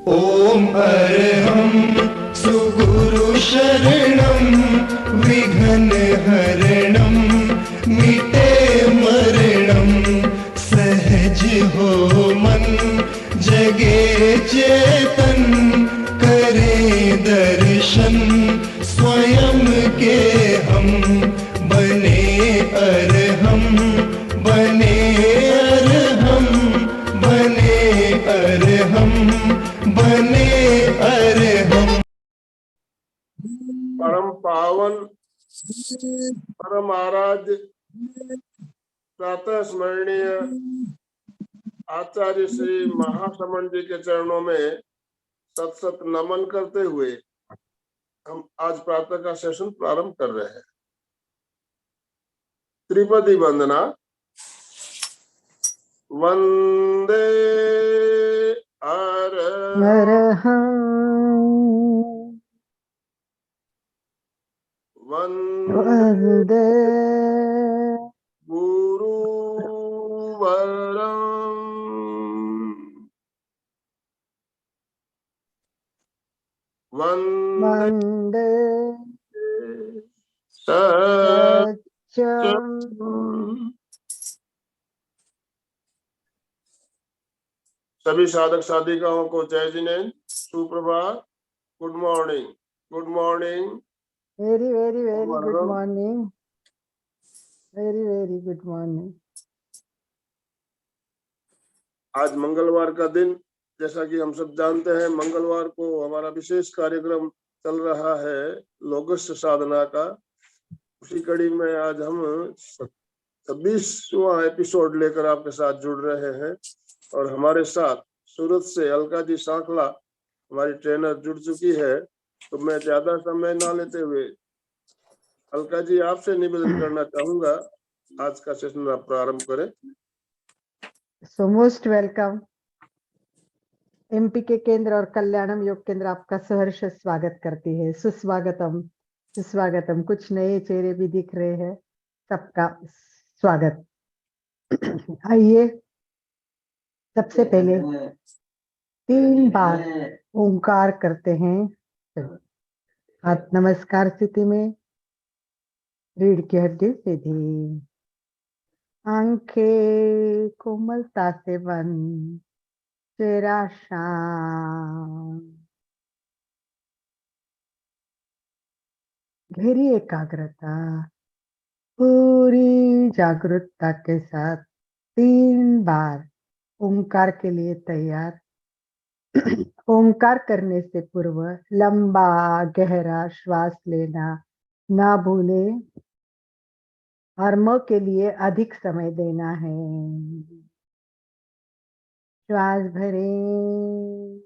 ओम अरहं सुगुरु शरणं विघ्न हरणं मिटे मरणं सहज हो मन जगे चेतन करे दर्शन स्वयं के हम बने अरहं बने अरहं बने अरहं बने अरहं। परम पावन परम आराध्य प्रातः स्मरणीय आचार्य श्री महासमन जी के चरणों में सत सत नमन करते हुए हम आज प्रातः का सेशन प्रारंभ कर रहे हैं। त्रिपदी वंदना। वंदे अरहं वंदे वन्दे गुरुवरं वंदे वन्दे सत्यं। सत्यम्। सभी साधक साधिकाओं को जय जिनेन्द्र, सुप्रभात, good morning, good morning, very very very good morning, very good morning. आज मंगलवार का दिन, जैसा कि हम सब जानते हैं, मंगलवार को हमारा विशेष कार्यक्रम चल रहा है लोगस साधना का। उसी कड़ी में आज हम 26वां एपिसोड लेकर आपके साथ जुड़ रहे हैं और हमारे साथ सूरत से अलका जी सांखला हमारी ट्रेनर जुड़ चुकी है। तो मैं ज्यादा समय ना लेते हुए अलका जी आपसे निवेदन करना चाहूंगा, आज का सेशन आप प्रारंभ करें। So most welcome. एमपी के केंद्र और कल्याणम योग केंद्र आपका सहर्ष स्वागत करती है। सुस्वागतम सुस्वागतम। कुछ नए चेहरे भी दिख रहे हैं, सबका स्वागत। आइए, सबसे पहले 3 बार ओंकार करते हैं। हाथ नमस्कार स्थिति में, रीढ़ की हड्डी सीधी, आंखें कोमलता से बंद, चेहरा शांत, गहरी एकाग्रता, पूरी जागरूकता के साथ 3 बार ओंकार के लिए तैयार। ओंकार करने से पूर्व लंबा गहरा श्वास लेना ना भूलें और म के लिए अधिक समय देना है। श्वास भरें,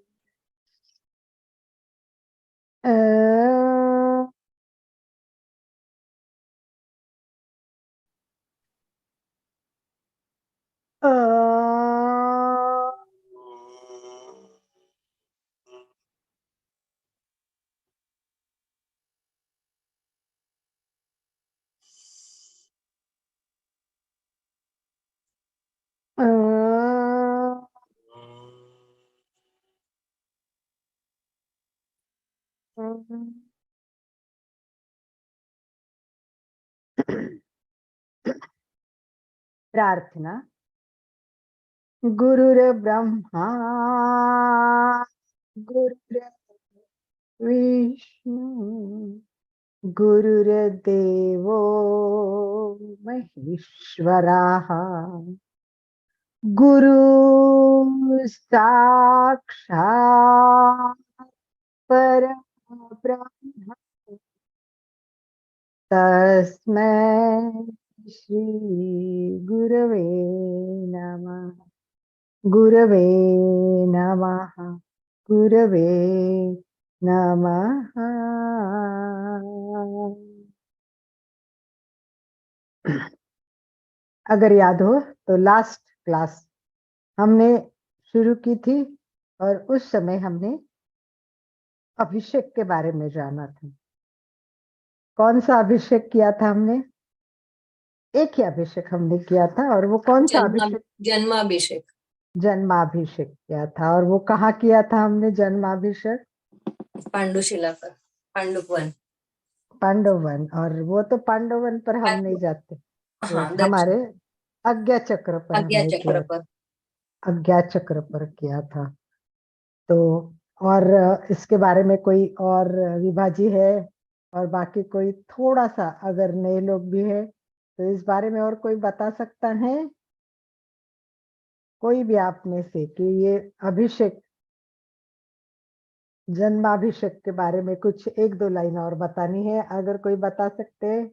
प्रार्थना। गुरुर्ब्रह्मा गुरुर्विष्णु गुरुर्देवो महेश्वरः गुरु साक्षात् परब्रह्म तस्मै श्री गुरवे नमः। गुरवे नमः, गुरवे नमः। अगर याद हो तो लास्ट क्लास हमने शुरू की थी और उस समय हमने अभिषेक के बारे में जाना था। कौन सा अभिषेक किया था हमने? एक ही अभिषेक हमने किया था, और वो कौन सा अभिषेक? जन्माभिषेक। जन्माभिषेक किया था। और वो कहाँ किया था हमने जन्माभिषेक? पांडुशिला पर, पांडुपवन। पांडवन। और वो तो पांडवन पर हम नहीं जाते, वो हाँ, हमारे आज्ञा चक्र पर आज्ञा हमने चक्र किया, पर। आज्ञा चक्र पर किया था। तो और इसके बारे में कोई और विभाजी है? और बाकी कोई थोड़ा सा अगर नए लोग भी है तो इस बारे में और कोई बता सकता है? कोई भी आप में से कि ये अभिषेक, जन्माभिषेक के बारे में कुछ एक दो लाइन और बतानी है, अगर कोई बता सकते हैं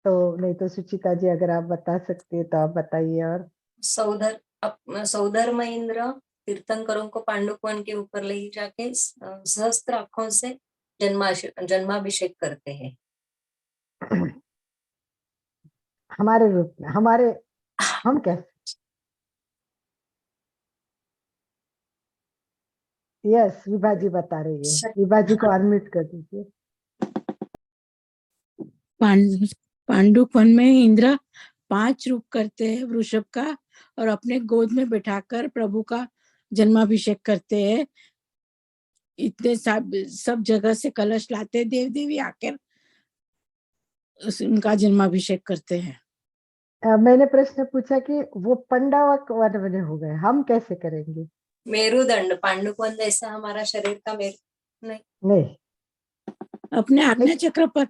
तो। नहीं तो सुचिता जी अगर आप बता सकते हैं तो आप बताइए। और सौधर महेंद्र तीर्थंकरों को पांडुपवन के ऊपर ले जाके सहस्त्र आंखों से जन्माभिषेक करते हैं। हमारे रूप में, हम कैसे? यस, विभाजी बता रही है। विभाजी को अनम्यूट कर दीजिए। पांडुपन में इंद्र 5 रूप करते हैं वृषभ का, और अपने गोद में बैठाकर प्रभु का जन्माभिषेक करते हैं। इतने सब जगह से कलश लाते, देव देवी आकर उनका जन्माभिषेक करते हैं। मैंने प्रश्न पूछा कि वो पंडावक वन बने हो गए, हम कैसे करेंगे? मेरुदंड, पांडुपवन जैसा हमारा शरीर का मेरु नहीं, अपने आज्ञा चक्र पर।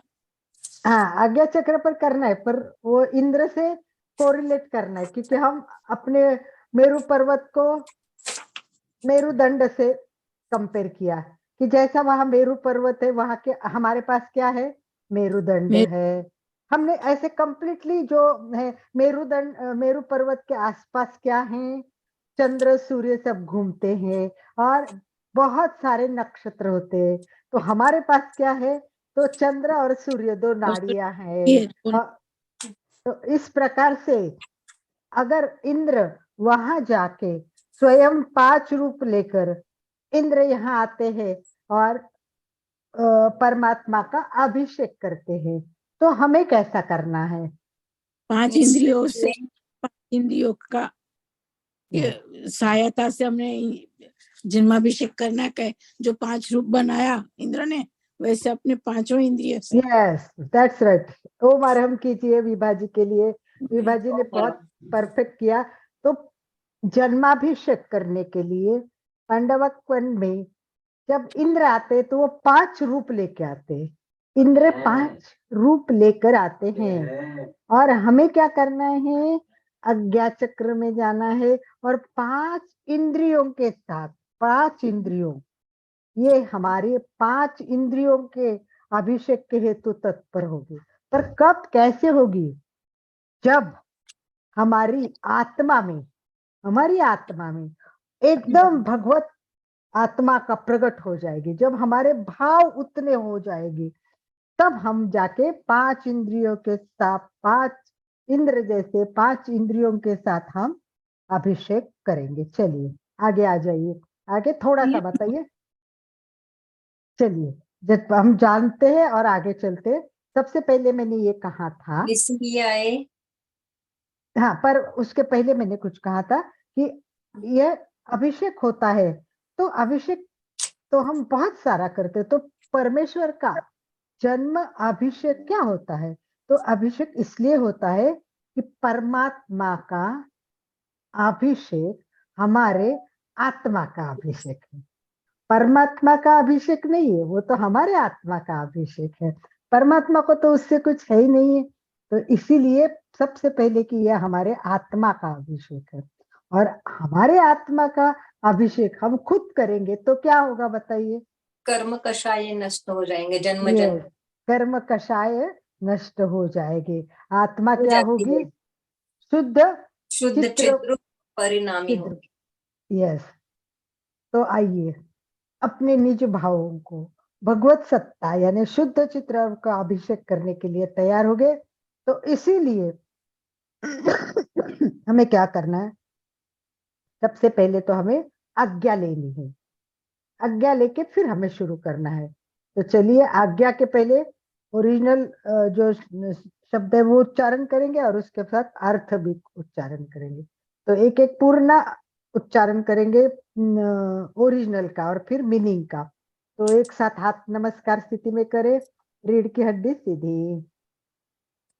हाँ, आज्ञा चक्र पर करना है, पर वो इंद्र से कोरिलेट करना है, क्योंकि हम अपने मेरु पर्वत को मेरुदंड से कंपेयर किया कि जैसा वहां मेरु पर्वत है, वहां के हमारे पास क्या है? मेरुदंड है। हमने ऐसे कंप्लीटली जो है मेरुदंड, मेरु पर्वत के आसपास क्या है? चंद्र सूर्य सब घूमते हैं और बहुत सारे नक्षत्र होते हैं। तो हमारे पास क्या है? तो चंद्र और सूर्य दो नाड़ियां हैं। तो इस प्रकार से अगर इंद्र वहां जाके स्वयं 5 रूप लेकर इंद्र यहाँ आते हैं और परमात्मा का अभिषेक करते हैं, तो हमें कैसा करना है? 5 इंद्रियों से, 5 इंद्रियों का सहायता से हमने जन्माभिषेक करना है। जो 5 रूप बनाया इंद्र ने, वैसे अपने 5 इंद्रियों से। Yes, that's right. ओम आरंभ कीजिए विभाजी के लिए। विभाजी ने बहुत परफेक्ट किया। तो जन्माभिषेक करने के लिए पांडवक वन में जब इंद्र आते तो वो 5 रूप लेके आते। इंद्र 5 रूप लेकर आते हैं और हमें क्या करना है? आज्ञा चक्र में जाना है और 5 इंद्रियों के साथ, 5 इंद्रियों, ये हमारे 5 इंद्रियों के अभिषेक के हेतु तत्पर होगी। पर कब, कैसे होगी? जब हमारी आत्मा में एकदम भगवत आत्मा का प्रकट हो जाएगी, जब हमारे भाव उतने हो जाएगी, तब हम जाके 5 इंद्रियों के साथ, 5 इंद्र जैसे 5 इंद्रियों के साथ हम अभिषेक करेंगे। चलिए आगे आ जाइए, आगे थोड़ा सा बताइए। चलिए, जब हम जानते हैं और आगे चलते। सबसे पहले मैंने ये कहा था, इसलिए आए। हाँ, पर उसके पहले मैंने कुछ कहा था कि ये अभिषेक होता है। तो अभिषेक तो हम बहुत सारा करते, तो परमेश्वर का जन्म अभिषेक क्या होता है? तो अभिषेक इसलिए होता है कि परमात्मा का अभिषेक हमारे आत्मा का अभिषेक है। परमात्मा का अभिषेक नहीं है, वो तो हमारे आत्मा का अभिषेक है। परमात्मा को तो उससे कुछ है ही नहीं है। तो इसीलिए सबसे पहले कि यह हमारे आत्मा का अभिषेक है। और हमारे आत्मा का अभिषेक हम खुद करेंगे तो क्या होगा बताइए? कर्म कषाय नष्ट हो जाएंगे, जन्म ये जन्म कर्म कषाय नष्ट हो जाएगी। आत्मा हो क्या जाती होगी? है। शुद्ध चित्र परिणामी होगी। यस। तो आइए अपने निज भावों को भगवत सत्ता यानी शुद्ध चित्र का अभिषेक करने के लिए तैयार हो गए। तो इसीलिए हमें क्या करना है? सबसे पहले तो हमें आज्ञा लेनी है। आज्ञा लेके फिर हमें शुरू करना है। तो चलिए, आज्ञा के पहले ओरिजिनल जो शब्द है वो उच्चारण करेंगे और उसके साथ अर्थ भी उच्चारण करेंगे। तो एक एक पूर्ण उच्चारण करेंगे ओरिजिनल का और फिर मीनिंग का। तो एक साथ हाथ नमस्कार स्थिति में करें, रीढ़ की हड्डी सीधी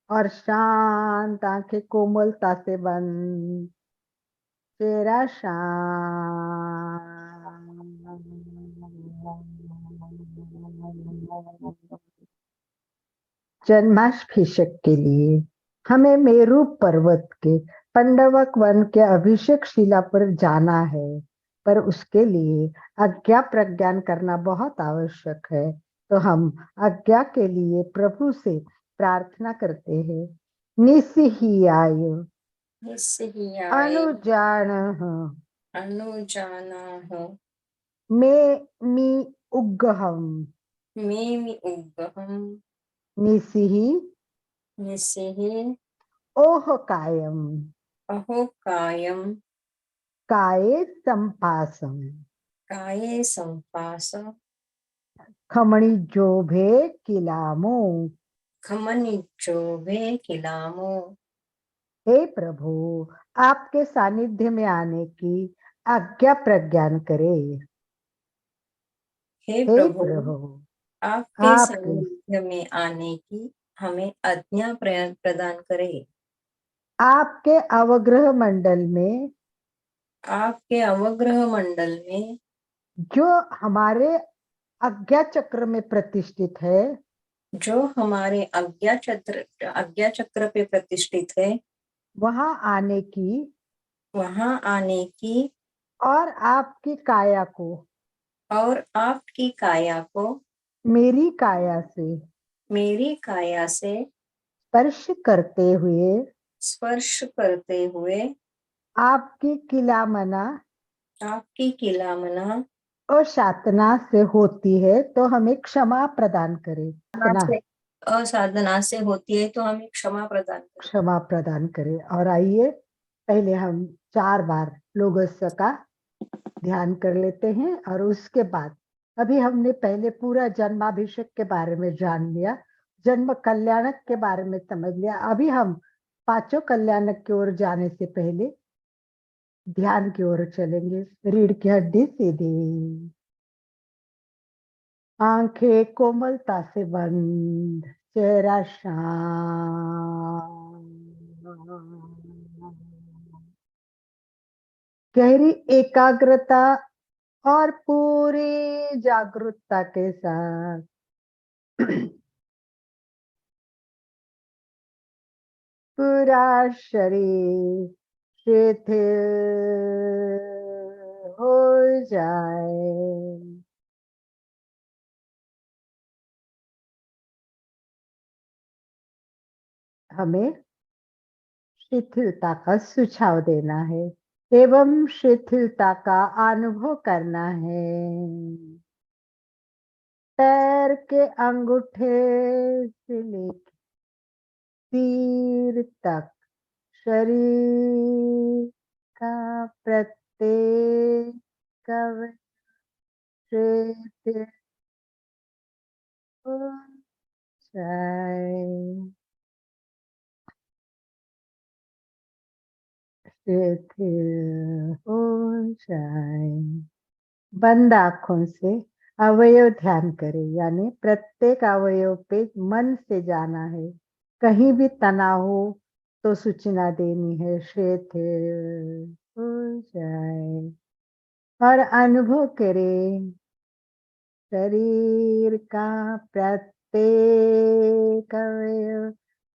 और शांत, आंखें कोमलता से बंद, चेहरा शांत। जन्माभिषेक के लिए हमें मेरू पर्वत के पंडवक वन के अभिषेक शिला पर जाना है, पर उसके लिए आज्ञा प्रज्ञान करना बहुत आवश्यक है। तो हम आज्ञा के लिए प्रभु से प्रार्थना करते हैं। निस्सिहाय निस्सिहाय अनुजान अनुजानाः मे मी उग्गहम मेमि उग्गहम् निसिहि निस्सिः ओह कायम अहो कायं काये संपासम काये सम्पास खमणी जोभे किलामो। खमनिजोभे किलामो। हे प्रभु, आपके सानिध्य में आने की आज्ञा प्रज्ञान करे। हे हे प्रभु, प्रभु, आपके आपके सानिध्य में आने की हमें आज्ञा प्रदान करे। आपके अवग्रह मंडल में आपके अवग्रह मंडल में जो हमारे आज्ञा चक्र में प्रतिष्ठित है, जो हमारे आज्ञा चक्र पे प्रतिष्ठित है, वहां आने की वहां आने की और आपकी काया को और आपकी काया को मेरी काया से मेरी काया से स्पर्श करते हुए स्पर्श करते हुए आपकी किलामना आपकी किलामना और शातना से होती है, तो हमें क्षमा प्रदान करे। से असाधना से होती है, तो हमें क्षमा प्रदान करे। क्षमा प्रदान करे। और आइए पहले हम 4 बार लोगोस्य का ध्यान कर लेते हैं और उसके बाद अभी हमने पहले पूरा जन्माभिषेक के बारे में जान लिया, जन्म कल्याणक के बारे में समझ लिया। अभी हम 5 कल्याणक की ओर जाने से पहले ध्यान की ओर चलेंगे। रीढ़ की हड्डी सीधी, आंखें कोमलता से बंद, चेहरा शांत, गहरी एकाग्रता और पूरी जागरूकता के साथ पूरा शरीर शिथिल हो जाए। हमें शिथिलता का सुझाव देना है एवं शिथिलता का अनुभव करना है। पैर के अंगूठे से लेकर सिर तक शरीर का प्रत्येक अवयव शिथिल हो जाए, शिथिल हो जाए। बंद आंखों से अवयव ध्यान करें, यानी प्रत्येक अवयव पे मन से जाना है। कहीं भी तनाव हो तो सूचना देनी है, शिथिल हो जाए। और अनुभव करें शरीर का प्रत्येक अवयव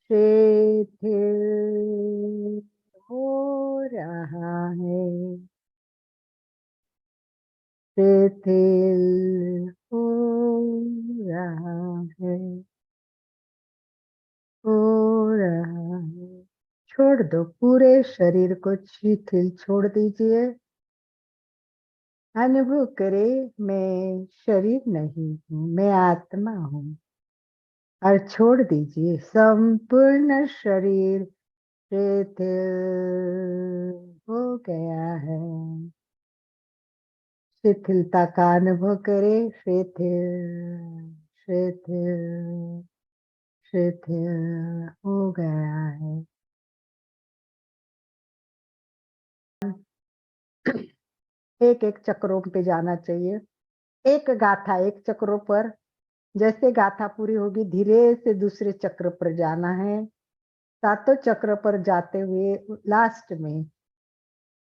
शिथिल हो रहा है, शिथिल हो रहा है, हो रहा है। छोड़ दो, पूरे शरीर को शिथिल छोड़ दीजिए। अनुभव करे मैं शरीर नहीं हूँ, मैं आत्मा हूँ। और छोड़ दीजिए संपूर्ण शरीर शिथिल हो गया है। शिथिलता का अनुभव करें, शिथिल शिथिल शिथिल हो गया है। एक एक चक्रों पे जाना चाहिए। एक गाथा एक चक्रों पर, जैसे गाथा पूरी होगी धीरे से दूसरे चक्र पर जाना है। सातों चक्र पर जाते हुए लास्ट में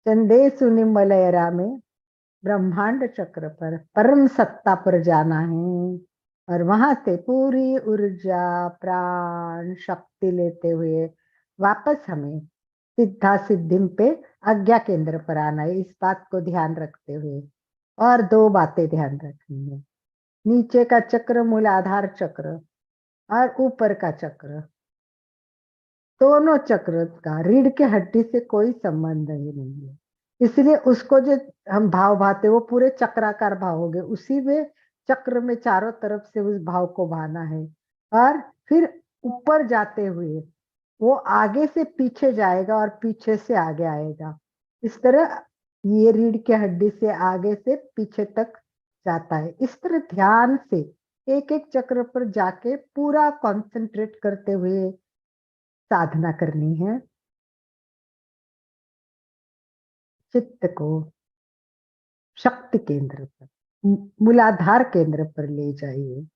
चंदेसु निम्बलयरा में ब्रह्मांड चक्र पर परम सत्ता पर जाना है, और वहां से पूरी ऊर्जा प्राण शक्ति लेते हुए वापस हमें सिद्धा सिद्धिम पे आज्ञा केंद्र पर आना है। इस बात को ध्यान रखते हुए और दो बातें ध्यान रखनी है। नीचे का चक्र मूलाधार चक्र और ऊपर का चक्र, दोनों चक्र का रीढ़ के हड्डी से कोई संबंध ही नहीं है। इसलिए उसको जो हम भाव भाते वो पूरे चक्राकार भाव हो गए, उसी में चक्र में चारों तरफ से उस भाव को भाना है। और फिर ऊपर जाते हुए वो आगे से पीछे जाएगा और पीछे से आगे आएगा। इस तरह ये रीढ़ के हड्डी से आगे से पीछे तक जाता है। इस तरह ध्यान से एक एक चक्र पर जाके पूरा कंसंट्रेट करते हुए साधना करनी है। चित्त को शक्ति केंद्र पर, मूलाधार केंद्र पर ले जाइए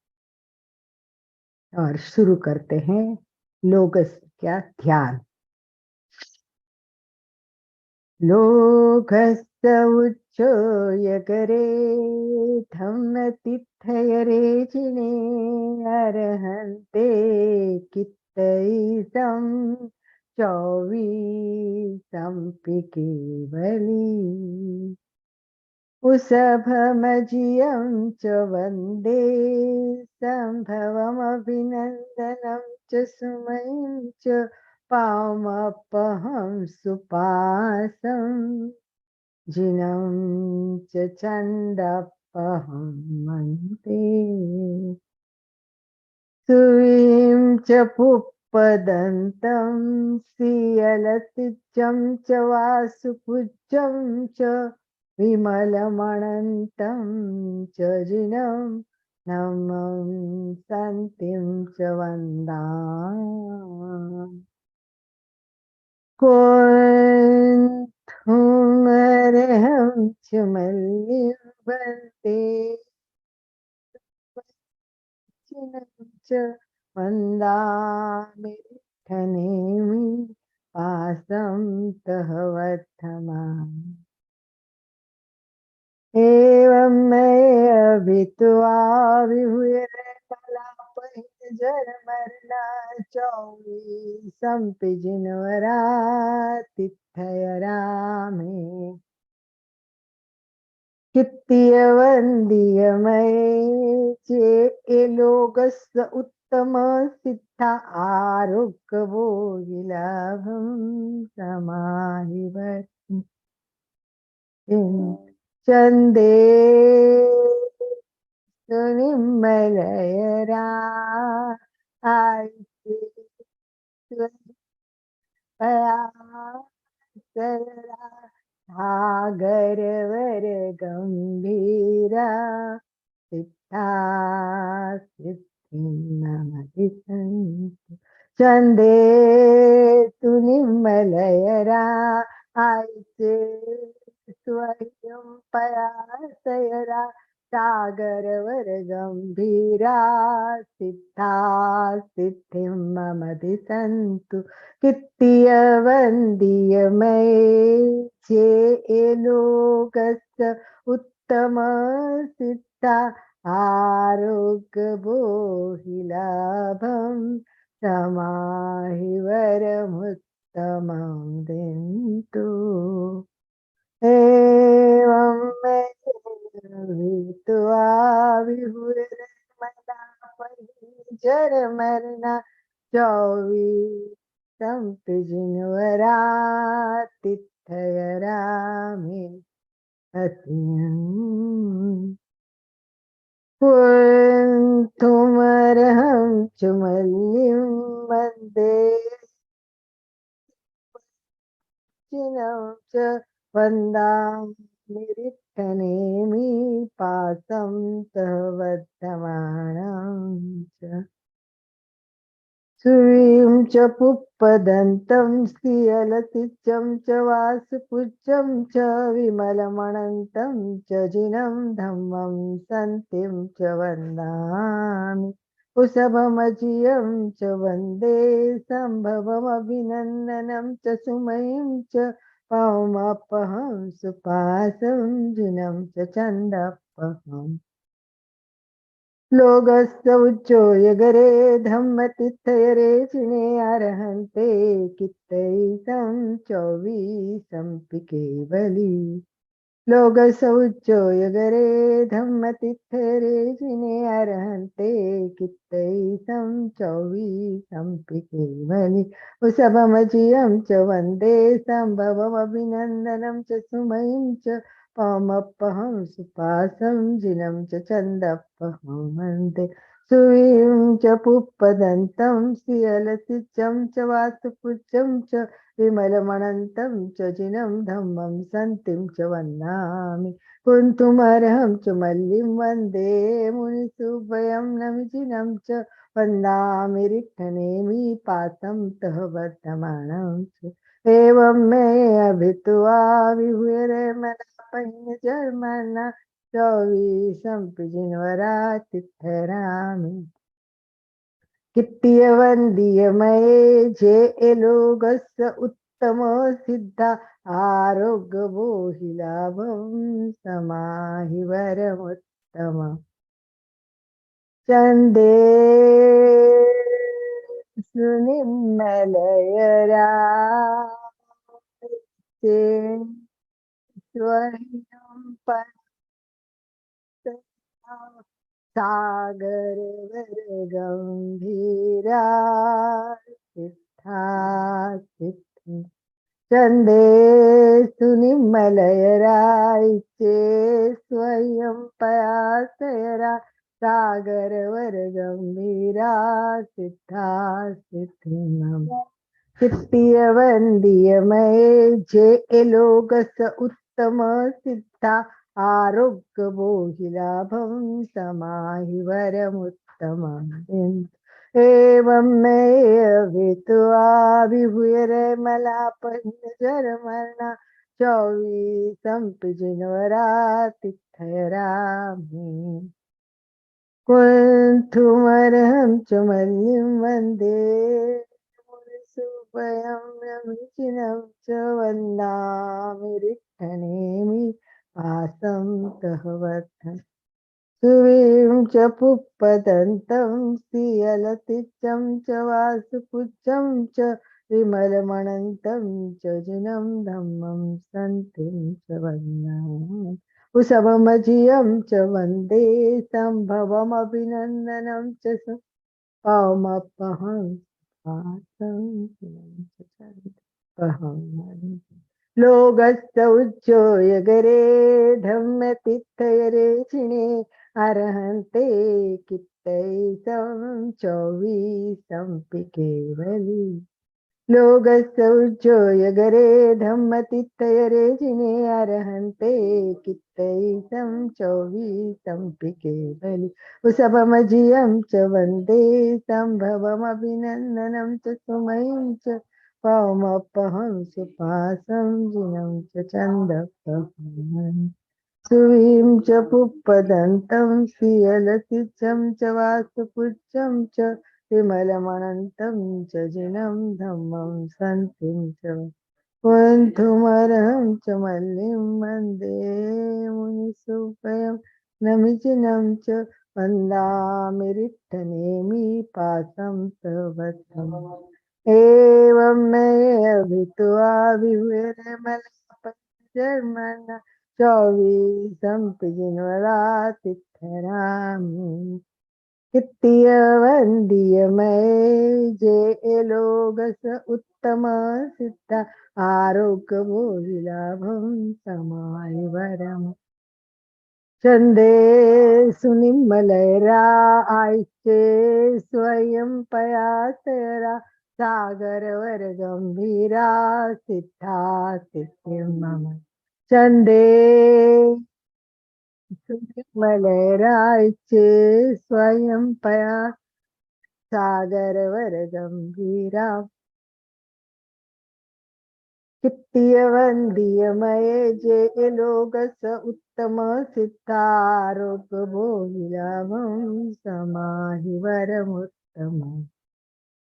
और शुरू करते हैं लोगस क्या ध्यान। लोकस्य उच्चोयकरे धम्म तिथयरे जिने अर्हन्ते कित्तैसं चौवीसंपि केवली उसभमजियं च वन्दे सम्भवमभिनन्दनं च सुमयं च पामपहं सुपासं जिनं च चण्डपहं मन्ते सुवीं च पुप्पदन्तं सियलतिचं च वासुपूज्यं च विमलमणन्तं च जिनं नमं शान्तिं च वन्दामि। कोऽर्थमर्हं च मल्लिं वन्दे चिनं च वन्दामि विठ्ठलेमि पासं तः वर्धमान्। एवं मैं अभित्वा विहुरमलापहिर्जरमरना चौवीसंपि जिनवरा तिथयरा मे कित्तीयवन्दीयमये चे लोकस्य उत्तम सिद्धा आरोग्यभोगिलाभं समाहिवति चन्दे सुनिर्मलयरा आयते सरला सागरवर गंभीरा सिद्धा सिद्धिं चंदे तु निर्मलयरा आयते स्वयं पयासयरा सागरवर गंभीरा सिद्धा सिद्धिं मम दिशन्तु कित्तीयवन्दीयमये चे लोकस्य उत्तम सिद्धा आरोग्यभोगिलाभं समाहिवरमुत्तमं दिन्तु। एवं मे विहित्वा विहुरमलापहिर्जरमरना चौवीसंपि जिनवरा तिथयरा मे अतियम्। कुन्तुमर्हं च मल्लिं वन्दे चिनं च वन्दामि विठ्ठलेमि पासं तः वर्धमानं च। सुवीं च पुप्पदन्तं स्त्रियलतिचं च वासपुच्छं च विमलमणन्तं च जिनं धम्मं सन्तिं च वन्दामि कुशभमजियं च वन्दे सम्भवमभिनन्दनं च सुमयीं च पौमपहं सुपासं जिनं च चन्दपहम् लोगस्य उच्चोयगरे धम्मतिथयरे चिणे अर्हन्ते कित्तैतं चौवीसंपि केवली लोगसौच्चोयगरे धम्मतिथयरे चिणे अर्हन्ते कित्तैतं चौवीसंपि केवली उशभमजियं च वन्दे सम्भवमभिनन्दनं च सुमयीं च पामपहं सुपासं जिनं च चन्दपहं वन्दे सुवीं च पुप्पदन्तं श्रियलतिचं च वासुपुच्छं च विमलमणन्तं च जिनं धम्मं सन्तिं च वन्दामि कुन्तुमर्हं च मल्लिं वन्दे मुनिसुभयं नमिजिनं च वन्दामि रिक्तनेमि पातं तः वर्तमानं च एवं मे अभित्वा विभुरे मनापन्यजन्मना चौवीसंपि जिन्वरातिथरामि कित्तीयवन्दीयमये जे लोगस्य उत्तम सिद्धा आरोग्यबोहि लाभं समाहि वरमुत्तम चन्दे सुनिर्मलयरा स्वयं सागर वर गंभीरा सिद्धा चंदे सुनिमलयरायचे स्वयं पयासयरा सागर वर गंभीरा सिद्धा सिद्धिनम कित्तीय वंदीयमये जे लोकस उत्तम सिद्धा आरोग्य बोहिलाभं समाहि वरमुत्तमम् एवं मे वित्वा विभुरमलापन्यजरमरणा चौवीसंपि जिन्वरातिथरामि कुन्थुमर्हं च मल्लिं वन्दे मुनिसुभयं नमिजिनं च वन्दामि रिक्तनेमि पासं तः वर्धन् सुवीं च पुप्पदन्तं श्रियलतिचं च वासुपुच्छं च विमलमणन्तं च जिनं धम्मं सन्तिं च वन्दामि कुशभमजियं च वन्दे सम्भवमभिनन्दनं च पौमपहं पासं लोगस्य उच्चोयगरे धम्मतिथयरे चिणे अर्हन्ते कित्तैतं चौवीसंपि केवली लोगस्य उच्चोयगरे धम्मतिथयरे चिणे अर्हन्ते कित्तैतं चौवीसंपि केवली उशभमजियं च वन्दे सम्भवमभिनन्दनं च सुमयीं च पौमपहं सुपासं जिनं च चन्दपहं सुवीं च पुप्पदन्तं श्रियलतिचं च वासुपुच्छं च विमलमणन्तं च जिनं धम्मं सन्तिं च कुन्थुमर्हं च मल्लिं वन्दे मुनिसुभयं नमिजिनं च वन्दामि रिक्तनेमि पासं तवत्तम् एवं मे अभित्वा विभुरमलापन्यजन्मना चौवीसंपि जिन्वरातिथरामि कित्तीय वन्दीयमये जे लोगस उत्तम सिद्धा आरोग्य बोहिलाभं समाहि वरम् चंदे सुनिमलयरा आयचे स्वयं पयासरा सागर वर गंभीरा सिद्धा सिद्धिर्मम चंदे सुनिमलयरा आयचे स्वयं पया सागर वर गंभीरा कित्तीय वंदीयमये जे लोगस उत्तम सिद्धारोप भोगिलाभं समाहि वरमुत्तम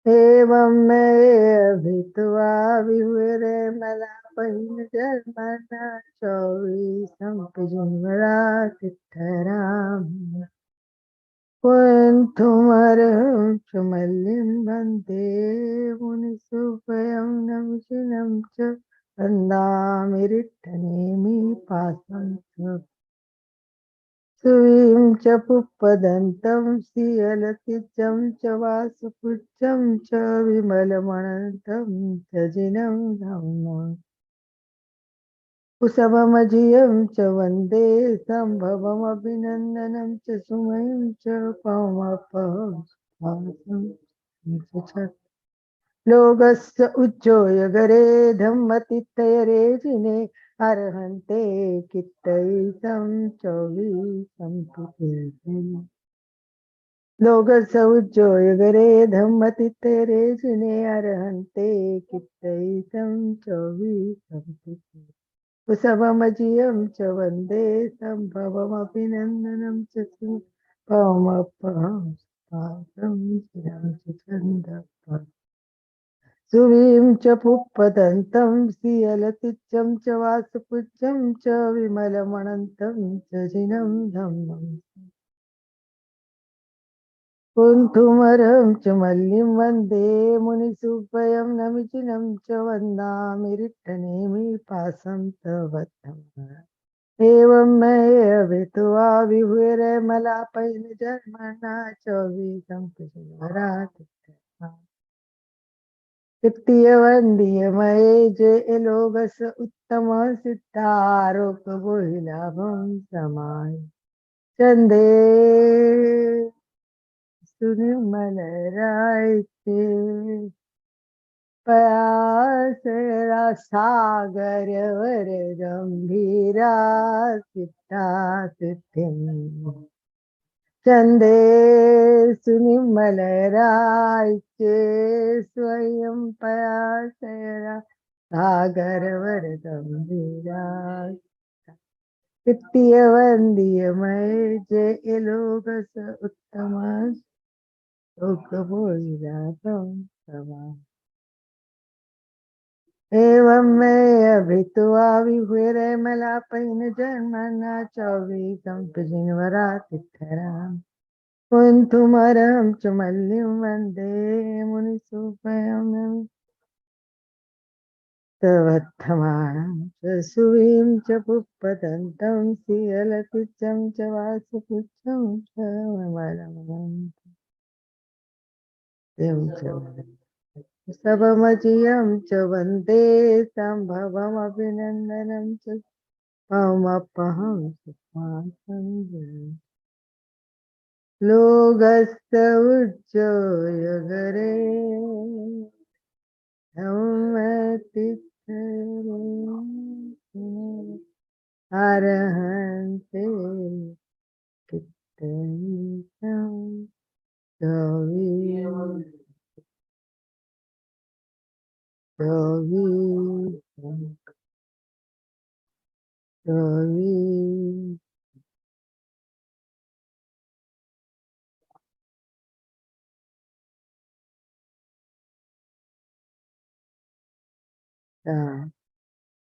एवं मैं भित्वा विहुरे मला पहिन जन्मना चौबीसं पिजुमरा तिथराम कुंथुमर्हं चुमल्लिं वन्दे मुनिसुभयं नमशिनं च वन्दामि रिट्टनेमि पासं च सुवीं च पुप्पदन्तं सीयलतिचं च वासुपुच्छं च विमलमणन्तं च जिनं धम्मम् कुसभमजियं च वन्दे सम्भवमभिनन्दनं च सुमयं च पवमपहं लोकस्य उज्जोयगरे धम्मतितयरे अर्हन्ते कित्तैतं चौवीसं पितॄन् लोकस्य उज्जोयगरे धम्मतितयरे अर्हन्ते कित्तैतं चौवीसं पितॄन् कुसभमजियं च वन्दे सम्भवमभिनन्दनं च पवमपहं चिरं च छन्दः सुवीं च पुप्पदन्तं सीयलतिचं च वासुपुच्छं च विमलमणन्तं च जिनं धम्मम् कुन्थुमरं च मल्लिं वन्दे मुनिसुभयं नमिचिनं च वन्दामि रिट्टनेमि पासं तवत्तम एवं मैं अभित्वा विभुरमलापैन जन्मना चौबीसं पिजुमराति कित्तीय वन्दीयमये जे लोगस उत्तम सिद्धारोप बोहिलाभं समाय चंदे सुनिर्मल के पयासरा सागर वर गंभीरा सिद्धा सिद्धिं चंदे सुनिर्मल के स्वयं पयासरा सागर वर गंभीरा कित्तीय वंदीयमये जे लोकस उत्तम लोक बोलिलाभं समाय एवं मैं अभित्वा विहुरमलापैन जन्मना चौबीसं पिजुमरा तिथराम कुन्थुमरं च मल्लिं वन्दे मुनिसुभयं तवत्थमानं च सुवीं च पुप्पदन्तं सीयलतिचं च वासुपुच्छं च विमलमणन्तं च सबमजियं च वन्दे सम्भवमभिनन्दनं च पवमपहं सुखासं लोकस्य उज्जोयगरे अर्हन्ते कित्तैतं चौबीसं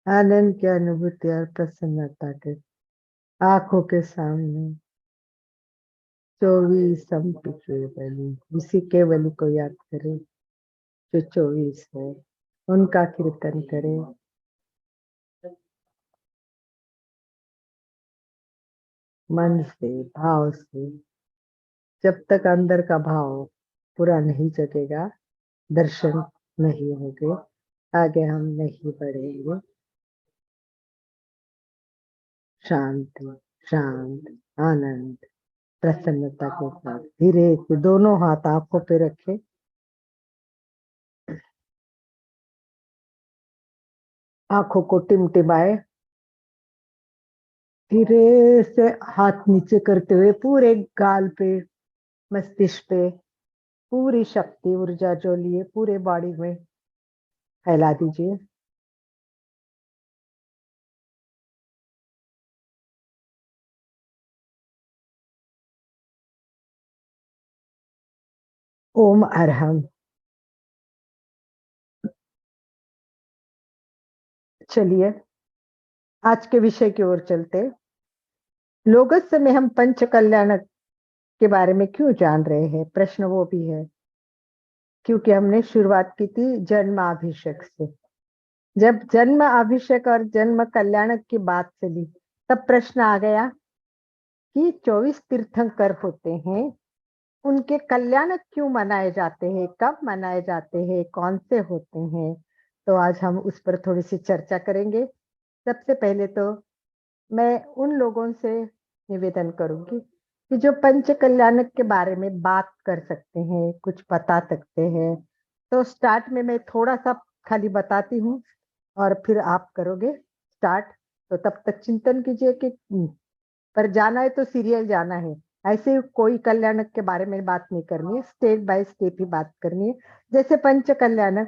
आनंद की अनुभूति और प्रसन्नता के आंखों के सामने 24 केवली, उसी केवली को याद करें जो 24 है, उनका कीर्तन करें। मन से, भाव से। जब तक अंदर का भाव पूरा नहीं जगेगा, दर्शन नहीं होंगे, आगे हम नहीं बढ़ेंगे। शांति, शांत, आनंद, प्रसन्नता के साथ धीरे से दोनों हाथ आंखों पे रखें। आंखों को टिमटिमाए, धीरे से हाथ नीचे करते हुए पूरे गाल पे, मस्तिष्क पे पूरी शक्ति ऊर्जा जो लिए पूरे बॉडी में फैला दीजिए। ओम अरहम। चलिए आज के विषय की ओर चलते। लोगस्य में हम पंच कल्याण के बारे में क्यों जान रहे हैं, प्रश्न वो भी है क्योंकि हमने शुरुआत की थी जन्माभिषेक से। जब जन्म अभिषेक और जन्म कल्याण की बात चली तब प्रश्न आ गया कि 24 तीर्थंकर होते हैं, उनके कल्याण क्यों मनाए जाते हैं, कब मनाए जाते हैं, कौन से होते हैं। तो आज हम उस पर थोड़ी सी चर्चा करेंगे। सबसे पहले तो मैं उन लोगों से निवेदन करूंगी कि जो पंच कल्याण के बारे में बात कर सकते हैं, कुछ बता सकते हैं, तो स्टार्ट में मैं थोड़ा सा खाली बताती हूँ और फिर आप करोगे स्टार्ट। तो तब तक चिंतन कीजिए कि पर जाना है तो सीरियल जाना है, ऐसे कोई कल्याण के बारे में बात नहीं करनी है, स्टेप बाय स्टेप ही बात करनी है। जैसे पंच कल्याण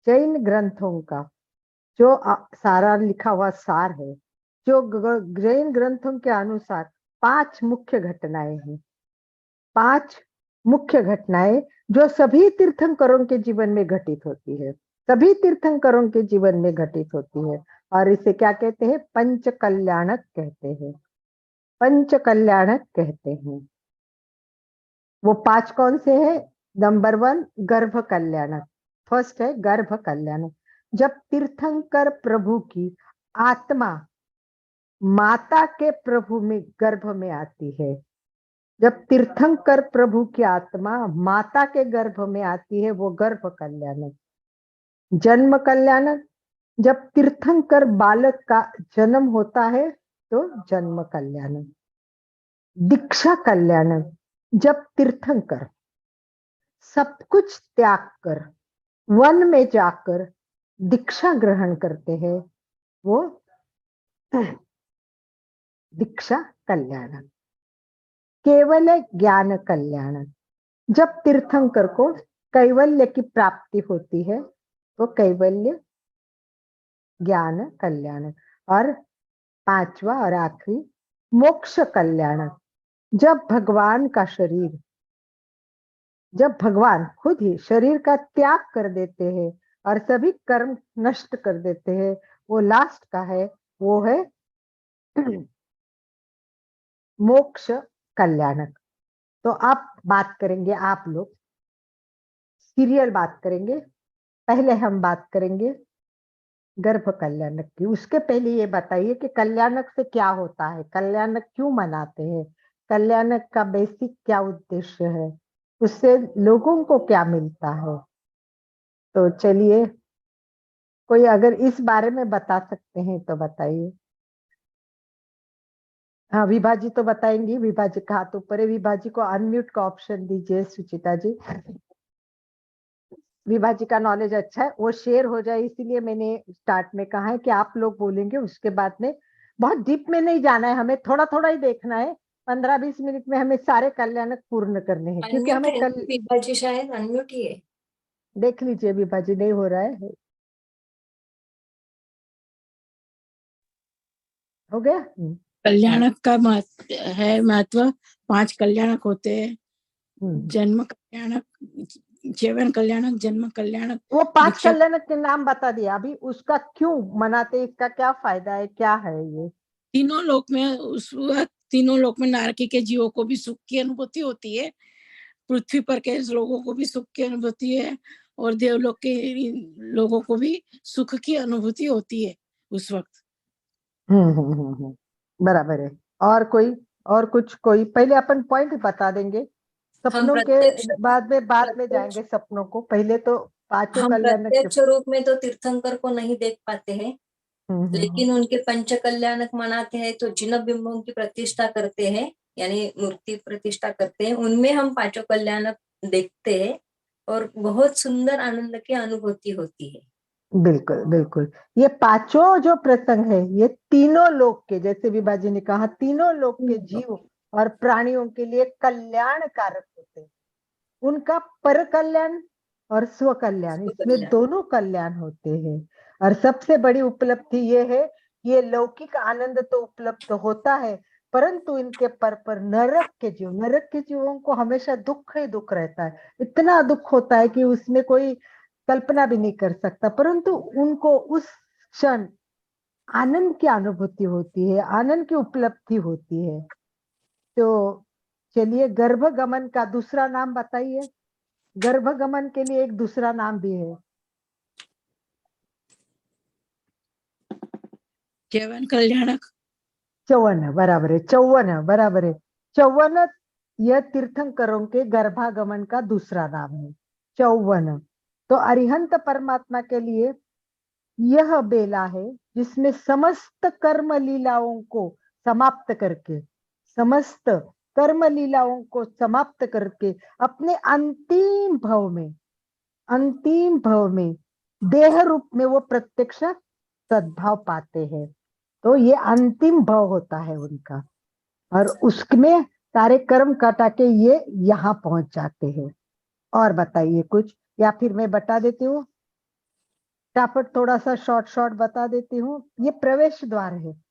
जैन ग्रंथों का जो सारा लिखा हुआ सार है, जो जैन ग्रंथों के अनुसार 5 मुख्य घटनाएं हैं, 5 मुख्य घटनाएं जो सभी तीर्थंकरों के जीवन में घटित होती है, सभी तीर्थंकरों के जीवन में घटित होती है। और इसे क्या कहते हैं, पंच कल्याणक कहते हैं, पंच कल्याणक कहते हैं। वो 5 कौन से हैं? नंबर 1 गर्भ कल्याणक, फर्स्ट है गर्भ कल्याणक। जब तीर्थंकर प्रभु की आत्मा माता के प्रभु में गर्भ में आती है, जब तीर्थंकर प्रभु की आत्मा माता के गर्भ में आती है, वो गर्भ कल्याणक। जन्म कल्याणक, जब तीर्थंकर बालक का जन्म होता है तो जन्म कल्याणक। दीक्षा कल्याणक, जब तीर्थंकर सब कुछ त्याग कर वन में जाकर दीक्षा ग्रहण करते हैं, वो दीक्षा कल्याण। केवल ज्ञान कल्याण, जब तीर्थंकर को कैवल्य की प्राप्ति होती है तो कैवल्य ज्ञान कल्याण। और 5वां और आखिरी मोक्ष कल्याण, जब भगवान का शरीर, जब भगवान खुद ही शरीर का त्याग कर देते हैं और सभी कर्म नष्ट कर देते हैं, वो लास्ट का है, वो है मोक्ष कल्याणक। तो आप बात करेंगे, आप लोग सीरियल बात करेंगे। पहले हम बात करेंगे गर्भ कल्याणक की। उसके पहले ये बताइए कि कल्याणक से क्या होता है, कल्याणक क्यों मनाते हैं, कल्याणक का बेसिक क्या उद्देश्य है, उससे लोगों को क्या मिलता है। तो चलिए कोई अगर इस बारे में बता सकते हैं तो बताइए। हाँ विभा जी तो बताएंगी, विभा जी का हाथ ऊपर है, विभा जी को अनम्यूट का ऑप्शन दीजिए। सुचिता जी, विभा जी का नॉलेज अच्छा है, वो शेयर हो जाए, इसीलिए मैंने स्टार्ट में कहा है कि आप लोग बोलेंगे, उसके बाद में बहुत डीप में नहीं जाना है, हमें थोड़ा थोड़ा ही देखना है। 15-20 मिनट में हमें सारे कल्याणक पूर्ण करने हैं, क्योंकि अनम्यूट हमें है कल विभा जी, शायद अनम्यूट ही है। देख लीजिए विभा जी, नहीं हो रहा है, हो गया। कल्याणक का महत्व 5 कल्याणक होते हैं। जन्म कल्याणक, जीवन कल्याणक, जन्म कल्याणक। वो 5 दीक्षा कल्याणक के नाम बता दिया, अभी उसका क्यों मनाते, इसका क्या फायदा है, क्या है ये। तीनों लोक में, उस वक्त तीनों लोक में नारकी के जीवों को भी सुख की अनुभूति होती है, पृथ्वी पर के लोगों को भी सुख की अनुभूति है, और देवलोक के लोगों को भी सुख की अनुभूति होती है उस वक्त। बराबर है। और कोई, और कुछ, कोई पहले अपन पॉइंट बता देंगे, सपनों के बाद में जाएंगे सपनों को, पहले तो पांचों हम कल्याणक के। प्रत्यक्ष रूप में तो तीर्थंकर को नहीं देख पाते हैं, लेकिन उनके पंच कल्याणक मनाते हैं तो जिन बिंबों की प्रतिष्ठा करते हैं, यानी मूर्ति प्रतिष्ठा करते हैं, उनमें हम 5 कल्याणक देखते हैं और बहुत सुंदर आनंद की अनुभूति होती है। बिल्कुल बिल्कुल, ये पांचों जो प्रसंग है ये तीनों लोक के, जैसे विभाजी ने कहा, तीनों लोक के जीव और प्राणियों के लिए कल्याण कारक होते हैं। उनका पर कल्याण और स्व कल्याण, इसमें कल्याण। दोनों कल्याण होते हैं। और सबसे बड़ी उपलब्धि ये है, ये लौकिक आनंद तो उपलब्ध होता है, परंतु इनके पर नरक के जीवों को हमेशा दुख ही दुख रहता है। इतना दुख होता है कि उसमें कोई कल्पना भी नहीं कर सकता, परंतु उनको उस क्षण आनंद की अनुभूति होती है, आनंद की उपलब्धि होती है। तो चलिए, गर्भगमन का दूसरा नाम बताइए। गर्भगमन के लिए एक दूसरा नाम भी है। च्यवन कल्याणक। चौवन, बराबर है। चौवन, बराबर है। चौवन यह तीर्थंकरों के गर्भागमन का दूसरा नाम है, चौवन। तो अरिहंत परमात्मा के लिए यह बेला है जिसमें समस्त कर्म लीलाओं को समाप्त करके, समस्त कर्म लीलाओं को समाप्त करके अपने अंतिम भव में देह रूप में वो प्रत्यक्ष सद्भाव पाते हैं। तो ये अंतिम भव होता है उनका, और उसमें सारे कर्म कटा के ये यहाँ पहुंच जाते हैं। और बताइए कुछ, या फिर मैं बता देती हूँ, फटाफट थोड़ा सा शॉर्ट बता देती हूँ। ये प्रवेश द्वार है,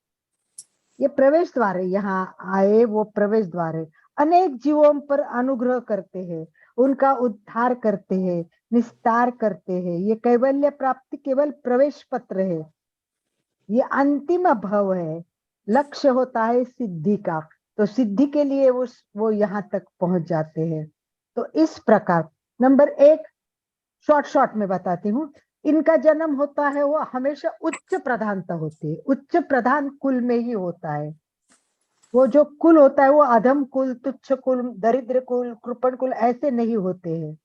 ये प्रवेश द्वार है। यहाँ आए वो प्रवेश द्वार है। अनेक जीवों पर अनुग्रह करते हैं, उनका उद्धार करते हैं, निस्तार करते हैं। ये कैवल्य प्राप्ति केवल प्रवेश पत्र है, ये अंतिम भव है। लक्ष्य होता है सिद्धि का, तो सिद्धि के लिए वो यहाँ तक पहुंच जाते हैं। तो इस प्रकार नंबर एक, शॉर्ट में बताती हूँ। इनका जन्म होता है वो हमेशा उच्च प्रधानता होती है, उच्च प्रधान कुल में ही होता है। वो जो कुल होता है वो अधम कुल, तुच्छ कुल, दरिद्र कुल, कृपण कुल ऐसे नहीं होते हैं।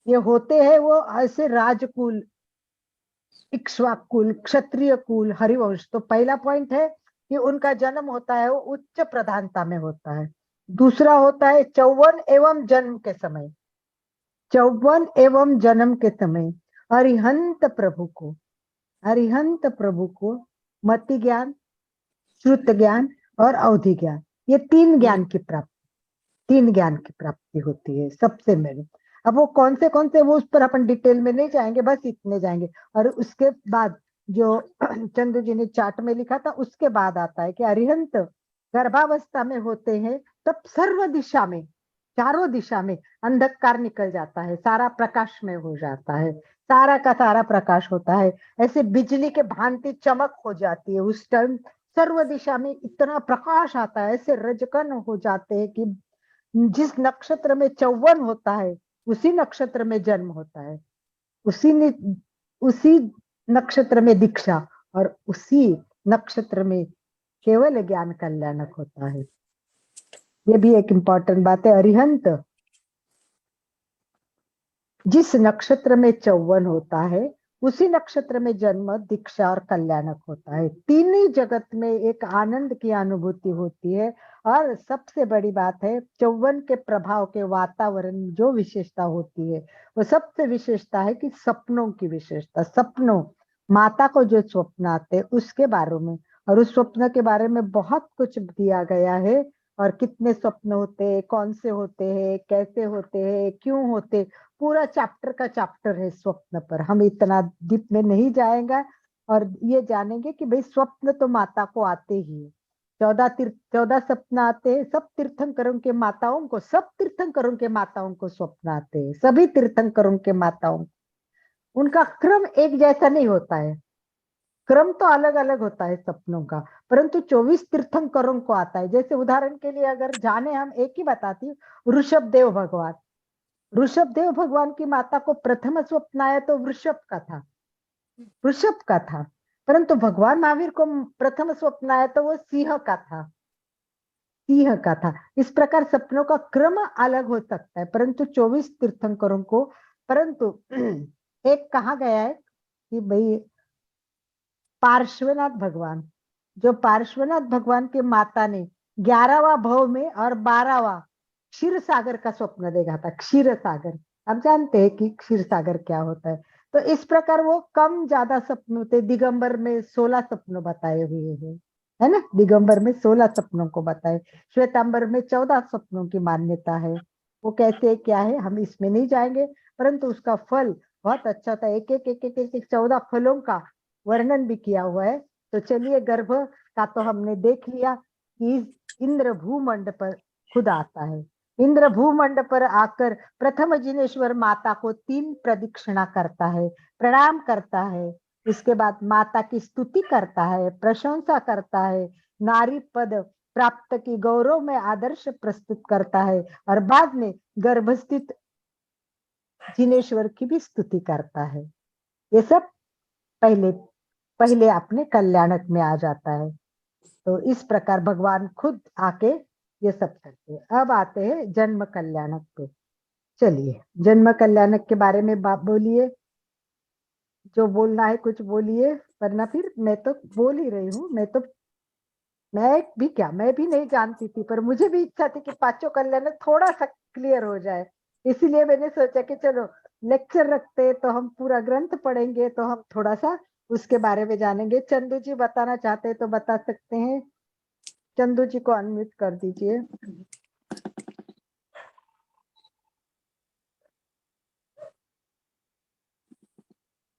ये होते हैं वो ऐसे राजकुल, इक्ष्वाकुल, क्षत्रिय कुल, हरिवंश। तो पहला पॉइंट है कि उनका जन्म होता है वो उच्च प्रधानता में होता है। दूसरा होता है चौवन एवं जन्म के समय, चौवन एवं जन्म के समय अरिहंत प्रभु को मति ज्ञान, श्रुत ज्ञान और अवधि ज्ञान, ये तीन ज्ञान की प्राप्ति होती है सबसे मेन। अब वो कौन से वो उस पर अपन डिटेल में नहीं जाएंगे, बस इतने जाएंगे। और उसके बाद जो चंद्र जी ने चार्ट में लिखा था, उसके बाद आता है कि अरिहंत गर्भावस्था में होते हैं, तब सर्व दिशा में, चारों दिशा में अंधकार निकल जाता है, सारा प्रकाश में हो जाता है, सारा का सारा प्रकाश होता है। ऐसे बिजली के भांति चमक हो जाती है उस टाइम, सर्व दिशा में इतना प्रकाश आता है, ऐसे रजकन हो जाते हैं कि जिस नक्षत्र में चौवन होता है उसी नक्षत्र में जन्म होता है, उसी नक्षत्र में दीक्षा, और उसी नक्षत्र में केवल ज्ञान कल्याणक होता है। ये भी एक इंपॉर्टेंट बात है। अरिहंत जिस नक्षत्र में चौवन होता है उसी नक्षत्र में जन्म, दीक्षा और कल्याणक होता है। तीन ही जगत में एक आनंद की अनुभूति होती है। और सबसे बड़ी बात है, चौवन के प्रभाव के वातावरण जो विशेषता होती है, वो सबसे विशेषता है कि सपनों की विशेषता। सपनों, माता को जो स्वप्न आते हैं उसके बारे में, और उस स्वप्न के बारे में बहुत कुछ दिया गया है। और कितने स्वप्न होते हैं, कौन से होते हैं, कैसे होते हैं, क्यों होते, पूरा चैप्टर का चैप्टर है स्वप्न पर। हम इतना डीप में नहीं जाएंगे, और ये जानेंगे कि भाई स्वप्न तो माता को आते ही है। 14 स्वप्न आते हैं सब तीर्थंकरों के माताओं को, सब तीर्थंकरों के माताओं को स्वप्न आते हैं, सभी तीर्थंकरों के माताओं। उनका क्रम एक जैसा नहीं होता है, क्रम तो अलग अलग होता है सपनों का, परंतु 24 तीर्थंकरों को आता है। जैसे उदाहरण के लिए अगर जाने, हम एक ही बताती हूँ, ऋषभदेव भगवान की माता को प्रथम स्वप्न आया तो वृषभ का था, परंतु भगवान महावीर को प्रथम स्वप्न आया तो वो सिंह का था। इस प्रकार सपनों का क्रम अलग हो सकता है, परंतु 24 तीर्थंकरों को। परंतु एक कहा गया है कि भाई पार्श्वनाथ भगवान के माता ने 11वां भव में और 12वां क्षीर सागर का स्वप्न देखा था। क्षीर सागर, आप जानते हैं कि क्षीर सागर क्या होता है। तो इस प्रकार वो कम ज्यादा सपने होते। दिगंबर में 16 सपनों बताए हुए हैं, है ना। दिगंबर में 16 सपनों को बताए, श्वेतांबर में 14 सपनों की मान्यता है। वो कैसे क्या है हम इसमें नहीं जाएंगे, परंतु उसका फल बहुत अच्छा था। एक एक एक एक एक, एक 14 फलों का वर्णन भी किया हुआ है। तो चलिए, गर्भ का तो हमने देख लिया कि इंद्र भूमंड पर खुद आता है। इंद्र भूमंड पर आकर प्रथम जिनेश्वर माता को 3 प्रदक्षिणा करता है, प्रणाम करता है। इसके बाद माता की स्तुति करता है, प्रशंसा करता है, नारी पद प्राप्त की गौरव में आदर्श प्रस्तुत करता है, और बाद में गर्भस्थित जिनेश्वर की भी स्तुति करता है। ये सब पहले पहले अपने कल्याणक में आ जाता है। तो इस प्रकार भगवान खुद आके ये सब करते हैं। अब आते हैं जन्म कल्याणक पे। चलिए, जन्म कल्याणक के बारे में बोलिए, जो बोलना है कुछ बोलिए, वरना फिर मैं तो बोल ही रही हूँ। मैं भी नहीं जानती थी, पर मुझे भी इच्छा थी कि पांचों कल्याणक थोड़ा सा क्लियर हो जाए। इसीलिए मैंने सोचा कि चलो लेक्चर रखते तो हम पूरा ग्रंथ पढ़ेंगे, तो हम थोड़ा सा उसके बारे में जानेंगे। चंदू जी बताना चाहते हैं तो बता सकते हैं। चंदू जी को अनम्यूट कर दीजिए।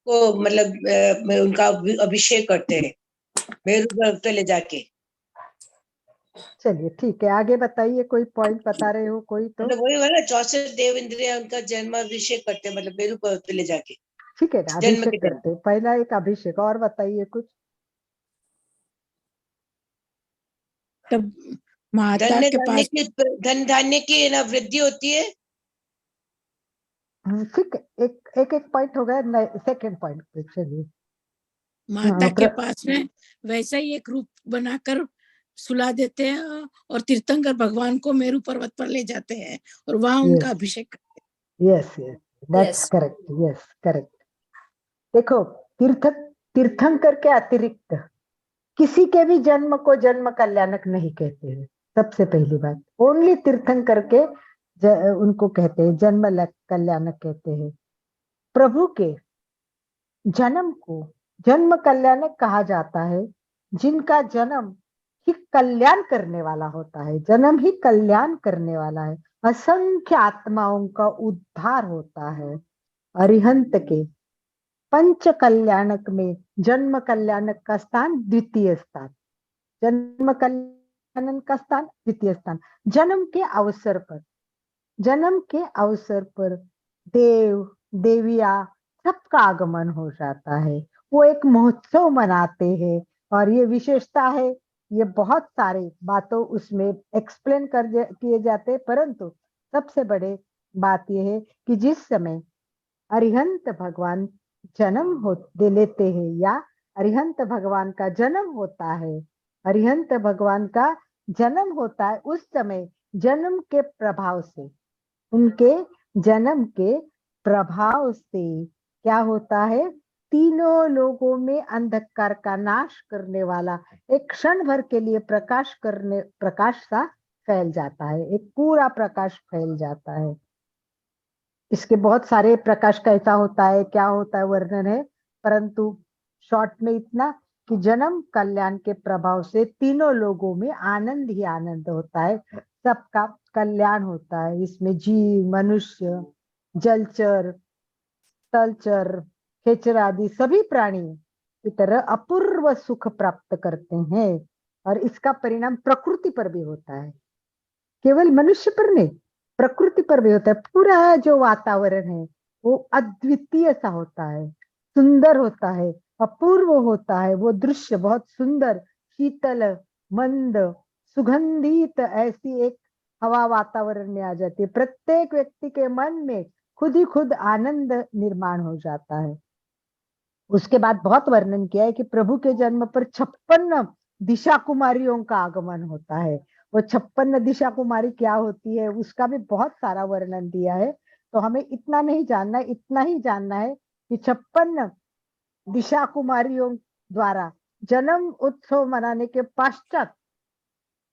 को मतलब उनका अभिषेक करते हैं मेरू पर्वत ले जाके। चलिए ठीक है, आगे बताइए, कोई पॉइंट बता रहे हो कोई तो। मतलब वही वाला 64 देव इंद्रिय उनका जन्माभिषेक करते हैं, मतलब मेरू पर्वत ले जाके। ठीक है ना, जन्म अभिषेक के दिन। करते हैं, पहला एक अभिषेक। और बताइए कुछ। तब माता के पास धन धान्य की ना वृद्धि होती है। ठीक है, एक पॉइंट हो गया। सेकंड पॉइंट पे चलिए। माता के पास में वैसा ही एक रूप बनाकर सुला देते हैं और तीर्थंकर भगवान को मेरू पर्वत पर ले जाते हैं और वहां उनका अभिषेक करते हैं। Yes yes, that's correct. Yes correct. देखो, तीर्थंकर के अतिरिक्त किसी के भी जन्म को जन्म कल्याणक नहीं कहते हैं। सबसे पहली बात, ओनली तीर्थंकर के उनको कहते हैं जन्म कल्याणक कहते हैं। प्रभु के जन्म को जन्म कल्याणक कहा जाता है जिनका जन्म ही कल्याण करने वाला होता है। जन्म ही कल्याण करने वाला है। असंख्य आत्माओं का उद्धार होता है। अरिहंत के पंच कल्याणक में जन्म कल्याणक का स्थान द्वितीय स्थान। जन्म कल्याण का स्थान द्वितीय स्थान। जन्म के अवसर पर देव देविया सबका आगमन हो जाता है। वो एक महोत्सव मनाते हैं, और ये विशेषता है। ये बहुत सारे बातों उसमें एक्सप्लेन किए जाते हैं, परंतु सबसे बड़े बात यह है कि जिस समय अरिहंत भगवान जन्म दे लेते हैं, या अरिहंत भगवान का जन्म होता है, अरिहंत भगवान का जन्म होता है, उस समय जन्म के प्रभाव से, उनके जन्म के प्रभाव से क्या होता है, तीनों लोगों में अंधकार का नाश करने वाला एक क्षण भर के लिए प्रकाश सा फैल जाता है। एक पूरा प्रकाश फैल जाता है। इसके बहुत सारे प्रकाश कैसा होता है, क्या होता है, वर्णन है, परंतु शॉर्ट में इतना कि जन्म कल्याण के प्रभाव से तीनों लोगों में आनंद ही आनंद होता है। सबका कल्याण होता है। इसमें जीव, मनुष्य, जलचर, स्थलचर, खेचर आदि सभी प्राणी की तरह अपूर्व सुख प्राप्त करते हैं, और इसका परिणाम प्रकृति पर भी होता है। केवल मनुष्य पर नहीं, प्रकृति पर भी होता है। पूरा जो वातावरण है वो अद्वितीय सा होता है, सुंदर होता है, अपूर्व होता है। वो दृश्य बहुत सुंदर, शीतल, मंद, सुगंधित ऐसी एक हवा वातावरण में आ जाती है। प्रत्येक व्यक्ति के मन में खुद ही खुद आनंद निर्माण हो जाता है। उसके बाद बहुत वर्णन किया है कि प्रभु के जन्म पर 56 दिशा कुमारियों का आगमन होता है। वो 56 दिशा कुमारी क्या होती है उसका भी बहुत सारा वर्णन दिया है। तो हमें इतना नहीं जानना है, इतना ही जानना है कि 56 दिशा कुमारियों द्वारा जन्म उत्सव मनाने के पश्चात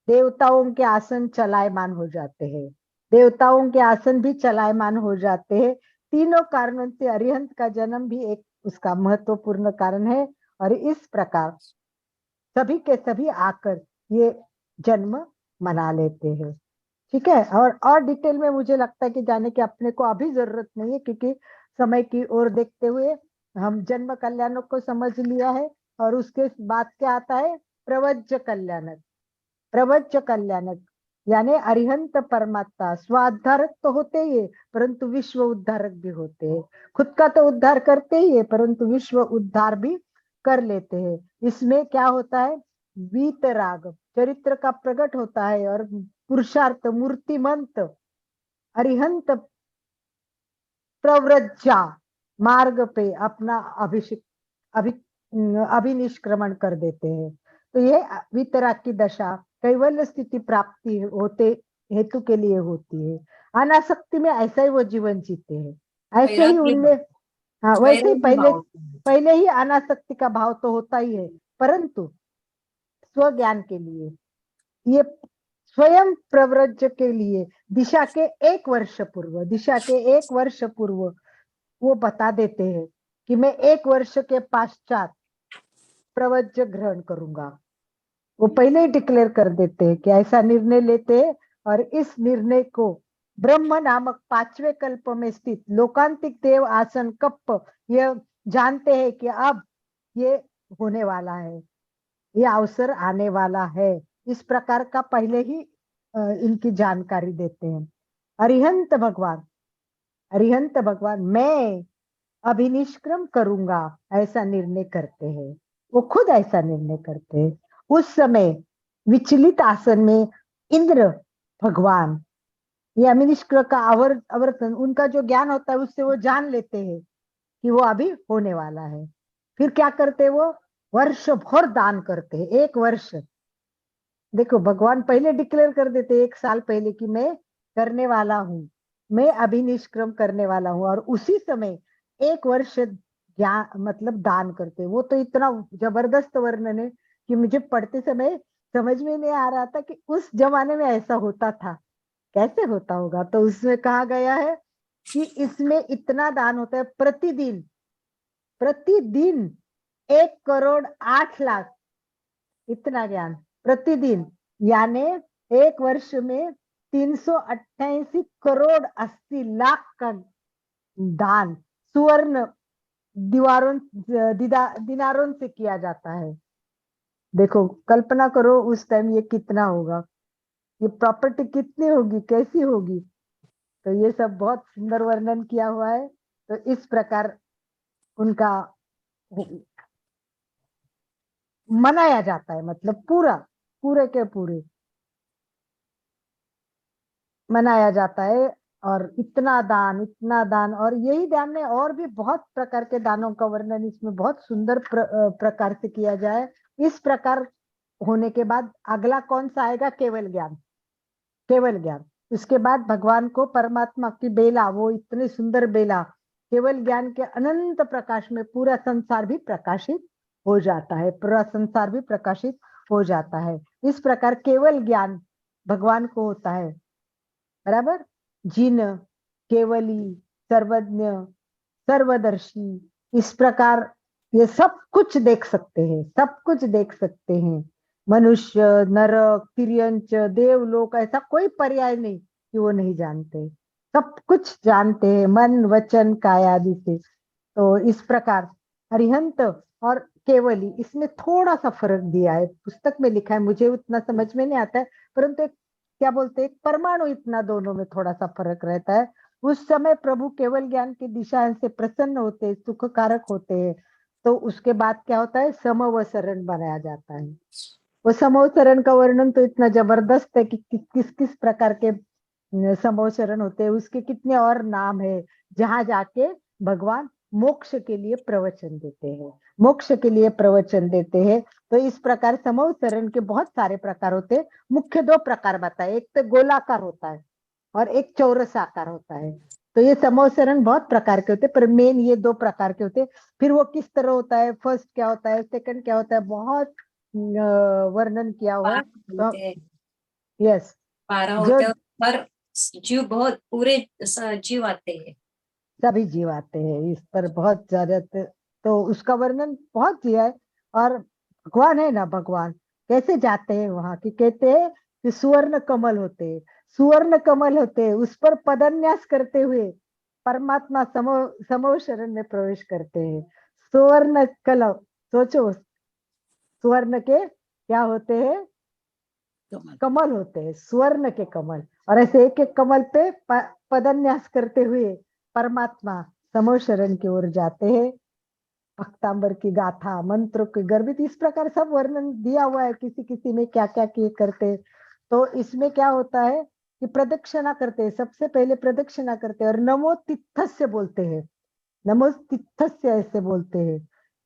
देवताओं के आसन चलायमान हो जाते हैं। देवताओं के आसन भी चलायमान हो जाते हैं। तीनों कारणों से अरिहंत का जन्म भी एक उसका महत्वपूर्ण कारण है। और इस प्रकार सभी के सभी आकर ये जन्म मना लेते हैं। ठीक है। और डिटेल में मुझे लगता है कि जाने की अपने को अभी जरूरत नहीं है, क्योंकि समय की ओर देखते हुए हम जन्म कल्याणक को समझ लिया है। और उसके बाद क्या आता है, प्रवज्य कल्याणक। प्रवज्य कल्याणक यानी अरिहंत परमात्मा स्वाधारक तो होते ही है, परंतु विश्व उद्धारक भी होते हैं। खुद का तो उद्धार करते ही है, परंतु विश्व उद्धार भी कर लेते हैं। इसमें क्या होता है, वीतराग चरित्र का प्रकट होता है, और पुरुषार्थ मूर्तिमंत अरिहंत प्रव्रज्या मार्ग पे अपना अभिषेक अभि अभिनिष्क्रमण कर देते हैं। तो ये वितराग की दशा कैवल्य स्थिति प्राप्ति होते हेतु के लिए होती है। अनासक्ति में ऐसा ही वो जीवन जीते हैं, ऐसे ही वैराग्य उनमें, हाँ वैसे ही वैराग्य भाव। पहले ही अनासक्ति का भाव तो होता ही है, परंतु स्वज्ञान के लिए, ये स्वयं प्रव्रज्य के लिए दिशा के 1 वर्ष पूर्व वो बता देते हैं कि मैं 1 वर्ष के पश्चात प्रवज्य ग्रहण करूंगा। वो पहले ही डिक्लेयर कर देते हैं कि ऐसा निर्णय लेते हैं। और इस निर्णय को ब्रह्म नामक 5वें कल्प में स्थित लोकांतिक देव आसन कप्प ये जानते हैं कि अब ये होने वाला है, ये अवसर आने वाला है। इस प्रकार का पहले ही इनकी जानकारी देते हैं। अरिहंत भगवान मैं अभिनिष्क्रम करूंगा ऐसा निर्णय करते हैं। वो खुद ऐसा निर्णय करते हैं। उस समय विचलित आसन में इंद्र भगवान ये अभिनिष्क्रम का आवर्तन, उनका जो ज्ञान होता है उससे वो जान लेते हैं कि वो अभी होने वाला है। फिर क्या करते हैं, वो वर्ष भर दान करते हैं। 1 वर्ष, देखो भगवान पहले डिक्लेयर कर देते 1 साल पहले कि मैं करने वाला हूँ, मैं अभिनिष्क्रम करने वाला हूँ, और उसी समय 1 वर्ष ज्ञान मतलब दान करते। वो तो इतना जबरदस्त वर्णन है कि मुझे पढ़ते समय समझ में नहीं आ रहा था कि उस जमाने में ऐसा होता था, कैसे होता होगा। तो उसमें कहा गया है कि इसमें इतना दान होता है प्रतिदिन 1,08,00,000 इतना ज्ञान प्रतिदिन, यानी 1 वर्ष में 388 करोड़ 80 लाख का दान सुवर्ण दिनारों से किया जाता है। देखो कल्पना करो उस टाइम ये कितना होगा, ये प्रॉपर्टी कितनी होगी, कैसी होगी। तो ये सब बहुत सुंदर वर्णन किया हुआ है। तो इस प्रकार उनका मनाया जाता है, मतलब पूरे के पूरे मनाया जाता है। और इतना दान, और यही दान में और भी बहुत प्रकार के दानों का वर्णन इसमें बहुत सुंदर प्रकार से किया जाए। इस प्रकार होने के बाद अगला कौन सा आएगा, केवल ज्ञान। उसके बाद भगवान को परमात्मा की बेला, वो इतनी सुंदर बेला, केवल ज्ञान के अनंत प्रकाश में पूरा संसार भी प्रकाशित हो जाता है, इस प्रकार केवल ज्ञान भगवान को होता है, बराबर। जिन, केवली, सर्वज्ञ, सर्वदर्शी, इस प्रकार ये सब कुछ देख सकते हैं। मनुष्य, नरक, तिर्यंच, देवलोक, ऐसा कोई पर्याय नहीं कि वो नहीं जानते, सब कुछ जानते हैं मन वचन कायादि से। तो इस प्रकार अरिहंत और केवली, इसमें थोड़ा सा फर्क दिया है, पुस्तक में लिखा है, मुझे उतना समझ में नहीं आता है, परंतु क्या बोलते हैं, परमाणु इतना दोनों में थोड़ा सा फर्क रहता है। उस समय प्रभु केवल ज्ञान की दिशा से प्रसन्न होते हैं, सुख कारक होते हैं। तो उसके बाद क्या होता है, समवसरण बनाया जाता है। वो समवसरण का वर्णन तो इतना जबरदस्त है कि किस किस प्रकार के समवसरण होते हैं, उसके कितने और नाम है, जहां जाके भगवान मोक्ष के लिए प्रवचन देते हैं। तो इस प्रकार समवसरण के बहुत सारे प्रकार होते हैं। मुख्य 2 प्रकार बताए, एक तो गोलाकार होता है और एक चौरसाकार होता है। तो ये समवसरण बहुत प्रकार के होते हैं, पर मेन ये 2 प्रकार के होते हैं। फिर वो किस तरह होता है, फर्स्ट क्या होता है, सेकंड क्या होता है, बहुत वर्णन किया हुआ है। तो यस, 12 जो होते हैं, हर जीव बहुत पूरे जीव आते हैं, सभी जीव आते हैं, इस पर बहुत ज्यादा तो उसका वर्णन बहुत किया है। और भगवान है ना, भगवान कैसे जाते हैं वहां की, कहते हैं कि सुवर्ण कमल होते हैं, सुवर्ण कमल होते हैं, उस पर पदन्यास करते हुए परमात्मा समो शरण में प्रवेश करते हैं। सुवर्ण कलम, सोचो सुवर्ण के क्या होते हैं? कमल। कमल होते हैं, स्वर्ण के कमल। और ऐसे एक एक कमल पे पदन्यास करते हुए परमात्मा समो शरण की ओर जाते हैं। भक्तांबर की गाथा, मंत्रों की गर्भित, इस प्रकार सब वर्णन दिया हुआ है, किसी किसी में क्या क्या किए करते। तो इसमें क्या होता है कि प्रदक्षिणा करते हैं, सबसे पहले प्रदक्षिणा करते हैं और नमो तिथस्य बोलते हैं। नमो तिथस्य ऐसे बोलते हैं।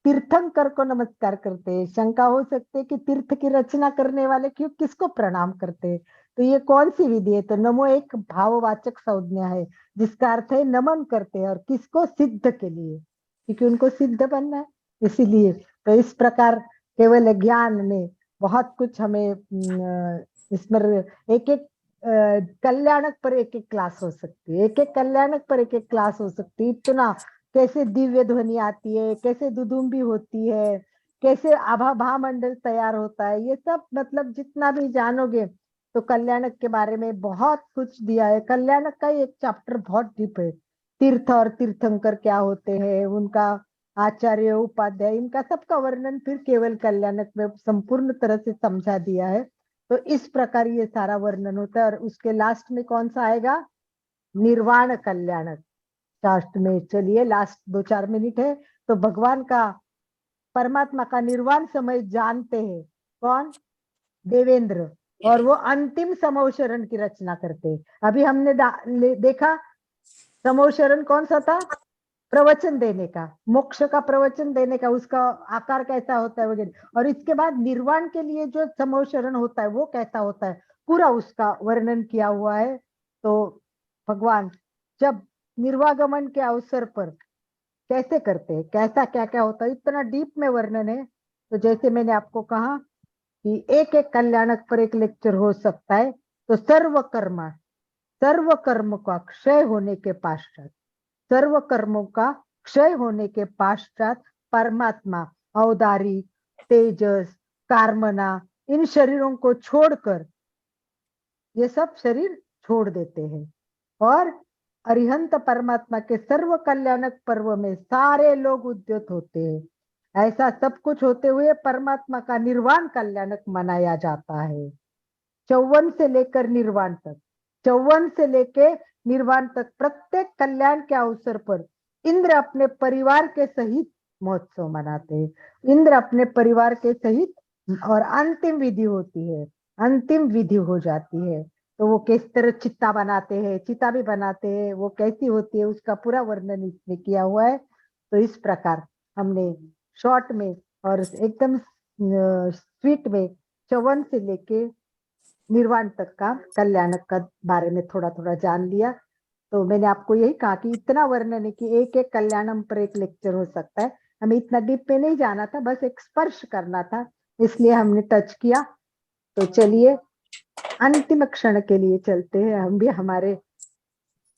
तीर्थंकर को नमस्कार करते हैं। शंका हो सकती है कि तीर्थ की रचना करने वाले क्यों, किसको प्रणाम करते हैं? तो ये कौन सी विधि है? तो नमो एक भाववाचक संज्ञा है, जिसका अर्थ है नमन करते हैं। और किसको? सिद्ध के लिए, क्योंकि उनको सिद्ध बनना है, इसीलिए। तो इस प्रकार केवल ज्ञान में बहुत कुछ हमें इसमें एक एक कल्याणक पर एक एक क्लास हो सकती है, एक एक कल्याणक पर एक एक क्लास हो सकती है। इतना कैसे दिव्य ध्वनि आती है, कैसे दुदुम्बी होती है, कैसे आभा मंडल तैयार होता है, ये सब मतलब जितना भी जानोगे तो कल्याणक के बारे में बहुत कुछ दिया है। कल्याणक का एक चैप्टर बहुत डीप है। तीर्थ और तीर्थंकर क्या होते हैं, उनका आचार्य उपाध्याय, इनका सबका वर्णन फिर केवल कल्याणक में संपूर्ण तरह से समझा दिया है। तो इस प्रकार ये सारा वर्णन होता है। और उसके लास्ट में कौन सा आएगा? निर्वाण कल्याणक लास्ट में। चलिए लास्ट 2-4 मिनट है, तो भगवान का, परमात्मा का निर्वाण समय जानते हैं। कौन? देवेंद्र। और वो अंतिम समोशरण की रचना करते हैं। अभी हमने देखा समोशरण कौन सा था? प्रवचन देने का, मोक्ष का प्रवचन देने का, उसका आकार कैसा होता है वगैरह। और इसके बाद निर्वाण के लिए जो समोशरण होता है वो कैसा होता है, पूरा उसका वर्णन किया हुआ है। तो भगवान जब निर्वागमन के अवसर पर कैसे करते हैं, कैसा क्या क्या होता है, इतना डीप में वर्णन है। तो जैसे मैंने आपको कहा कि एक एक कल्याणक पर एक लेक्चर हो सकता है। तो सर्व कर्म का क्षय होने के पश्चात, सर्व कर्मों का क्षय होने के पश्चात परमात्मा औदारिक, तेजस, कार्मना, इन शरीरों को छोड़कर ये सब शरीर छोड़ देते हैं। और अरिहंत परमात्मा के सर्व कल्याणक पर्व में सारे लोग उद्यत होते हैं। ऐसा सब कुछ होते हुए परमात्मा का निर्वाण कल्याणक मनाया जाता है। 54 से लेकर निर्वाण तक, 54 से लेकर निर्वाण तक प्रत्येक कल्याण के अवसर पर इंद्र अपने परिवार के सहित महोत्सव मनाते हैं। इंद्र अपने परिवार के सहित, और अंतिम विधि होती है, अंतिम विधि हो जाती है। तो वो किस तरह चित्ता बनाते हैं, चिता भी बनाते हैं, वो कैसी होती है उसका पूरा वर्णन इसमें किया हुआ है। तो इस प्रकार हमने शॉर्ट में और एकदम स्वीट में 54 से लेके निर्वाण तक का कल्याणक का बारे में थोड़ा थोड़ा जान लिया। तो मैंने आपको यही कहा कि इतना वर्णन है कि एक एक कल्याणम पर एक लेक्चर हो सकता है। हमें इतना डीप में नहीं जाना था, बस एक स्पर्श करना था, इसलिए हमने टच किया। तो चलिए अंतिम क्षण के लिए चलते हैं, हम भी हमारे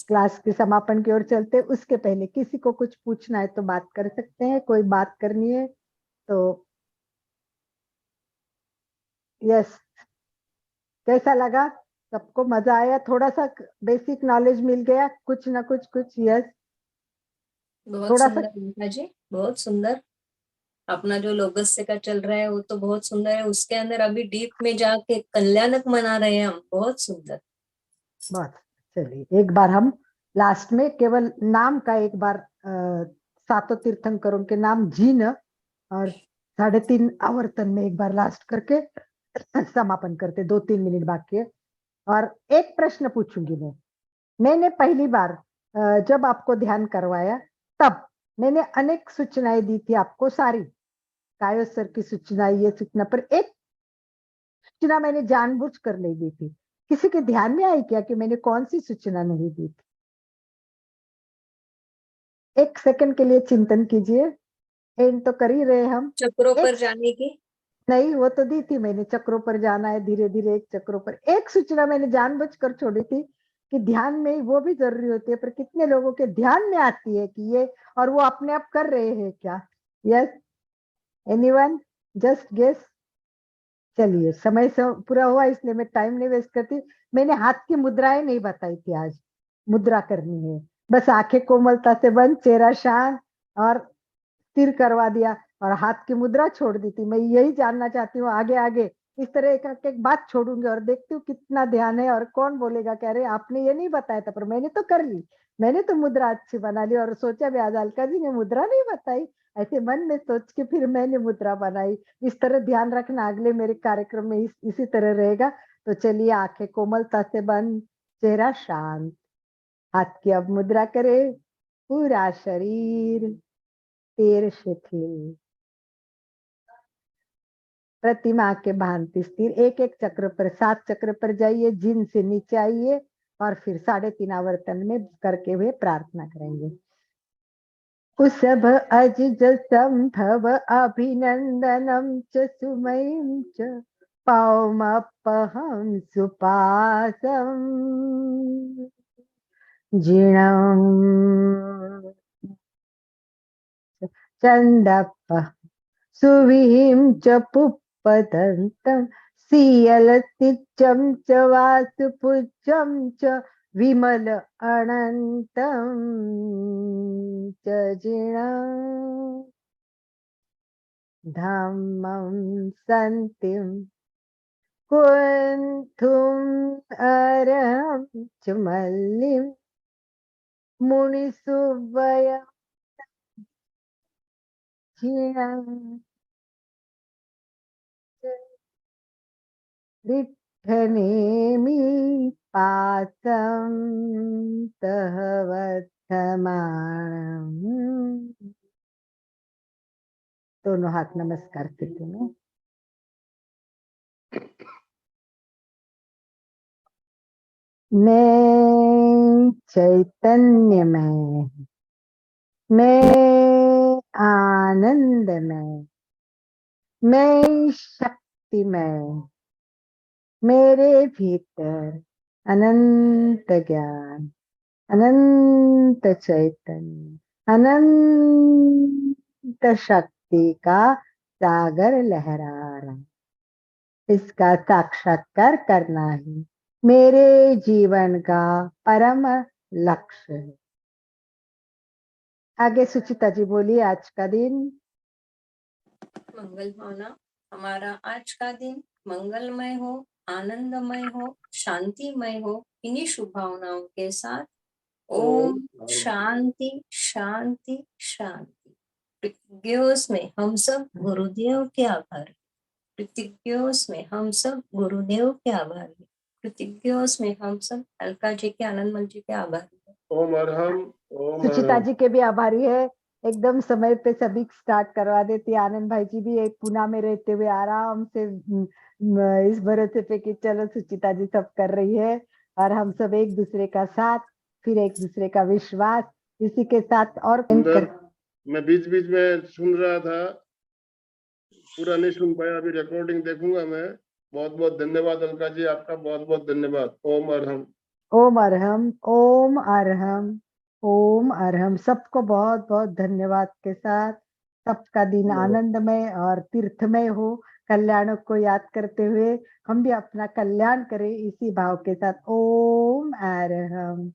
क्लास के समापन की ओर चलते हैं। उसके पहले किसी को कुछ पूछना है तो बात कर सकते हैं, कोई बात करनी है तो। यस, कैसा लगा? सबको मजा आया? थोड़ा सा बेसिक नॉलेज मिल गया, कुछ ना कुछ? यस, बहुत थोड़ा सा। सुंदर मीता जी, बहुत सुंदर। अपना जो लोगस्य का चल रहा है वो तो बहुत सुंदर है, उसके अंदर अभी डीप में जाके कल्याणक मना रहे हैं हम, बहुत सुंदर। बस चलिए एक बार हम लास्ट में केवल नाम का एक बार सातों तीर्थंकरों के नाम जीन और 3.5 आवर्तन में एक बार लास्ट करके समापन करते। 2-3 मिनट बाकी है। और एक प्रश्न पूछूंगी मैंने पहली बार जब आपको ध्यान करवाया तब मैंने अनेक सूचनाएं दी थी आपको, सारी कायो सर की सूचना, ये सूचना, पर एक सूचना मैंने जानबूझ कर नहीं दी थी। किसी के ध्यान में आई क्या कि मैंने कौन सी सूचना नहीं दी थी? एक सेकंड के लिए चिंतन कीजिए। एंड तो कर ही रहे हम। चक्रों पर एक जाने की नहीं, वो तो दी थी मैंने, चक्रों पर जाना है धीरे धीरे, एक चक्रों पर। एक सूचना मैंने जानबूझकर छोड़ी थी कि ध्यान में वो भी जरूरी होती है, पर कितने लोगों के ध्यान में आती है कि ये, और वो अपने आप कर रहे हैं क्या? Yes, anyone? Just guess. चलिए, समय से पूरा हुआ इसलिए मैं टाइम नहीं वेस्ट करती। मैंने हाथ की मुद्राएं नहीं बताई थी आज, मुद्रा करनी है। बस आंखें कोमलता से बंद, चेहरा शांत और स्थिर करवा दिया और हाथ की मुद्रा छोड़ दी थी। मैं यही जानना चाहती हूँ आगे आगे इस तरह एक बात छोड़ूंगी और देखती हूँ कितना ध्यान है और कौन बोलेगा कह रहे आपने ये नहीं बताया था, पर मैंने तो कर ली, मैंने तो मुद्रा अच्छी बना ली और सोचा भी आज अलका जी ने मुद्रा नहीं बताई, ऐसे मन में सोच के फिर मैंने मुद्रा बनाई। इस तरह ध्यान रखना, अगले मेरे कार्यक्रम में इसी तरह रहेगा। तो चलिए, आंखें कोमलता से बंद, चेहरा शांत, हाथ की अब मुद्रा करे, पूरा शरीर पैर शिथिल, प्रतिमा के भांति स्थिर। एक एक चक्र पर, 7 चक्र पर जाइए, जिन से नीचे आइए और फिर 3.5 आवर्तन में करके हुए प्रार्थना करेंगे। कुसभ अजिज संभव अभिनंदनम च सुमयीं च पावमपहं सुपासम जिणं चंदप सुविहिं च पुप्पदन्तं सीयलतिचं च वासुपुच्छं च विमल अनन्तं च जिणं धम्मं सन्तिं कुन्थुम् अरहं च मल्लिं मुनिसुव्वयं जिणं रिट्ठनेमि पासं तः वर्धमानम्। दोनों हाथ नमस्कार करते हैं। मैं चैतन्य में, मैं आनंद में, मैं शक्ति में, मेरे भीतर अनंत ज्ञान, अनंत चैतन्य, अनंत शक्ति का सागर लहरा रहा, इसका साक्षात्कार करना ही मेरे जीवन का परम लक्ष्य है। आगे सुचिता जी बोलिए। आज का दिन मंगल भावना, हमारा आज का दिन मंगलमय हो, आनंदमय हो, शांतिमय हो। इन्हीं शुभ भावनाओं के साथ ओम शांति शांति शांति। प्रतिज्ञोस में हम सब गुरुदेव के आभारी, प्रतिज्ञोस में हम सब गुरुदेव के आभारी, प्रतिज्ञोस में हम सब अलका जी के, आनंदमल जी के आभारी। ओम अरहम, ओम सुचिता अरहम। जी के भी आभारी है, एकदम समय पे सभी स्टार्ट करवा देती है। आनंद भाई जी भी एक पुणे में रहते हुए आराम से इस भरोसे पे कि चलो सुचिता जी सब कर रही है और हम सब एक दूसरे का साथ, फिर एक दूसरे का विश्वास, इसी के साथ और मैं बीच बीच में सुन रहा था, पूरा नहीं सुन पाया, अभी रिकॉर्डिंग देखूंगा मैं। बहुत बहुत धन्यवाद अलका जी, आपका बहुत बहुत धन्यवाद। ओम अरहम, ओम अरहम, ओम अरहम, ओम अरहम। सबको बहुत बहुत धन्यवाद के साथ, सबका दिन आनंदमय और तीर्थमय हो। कल्याण को याद करते हुए हम भी अपना कल्याण करें इसी भाव के साथ। ओम अरहम।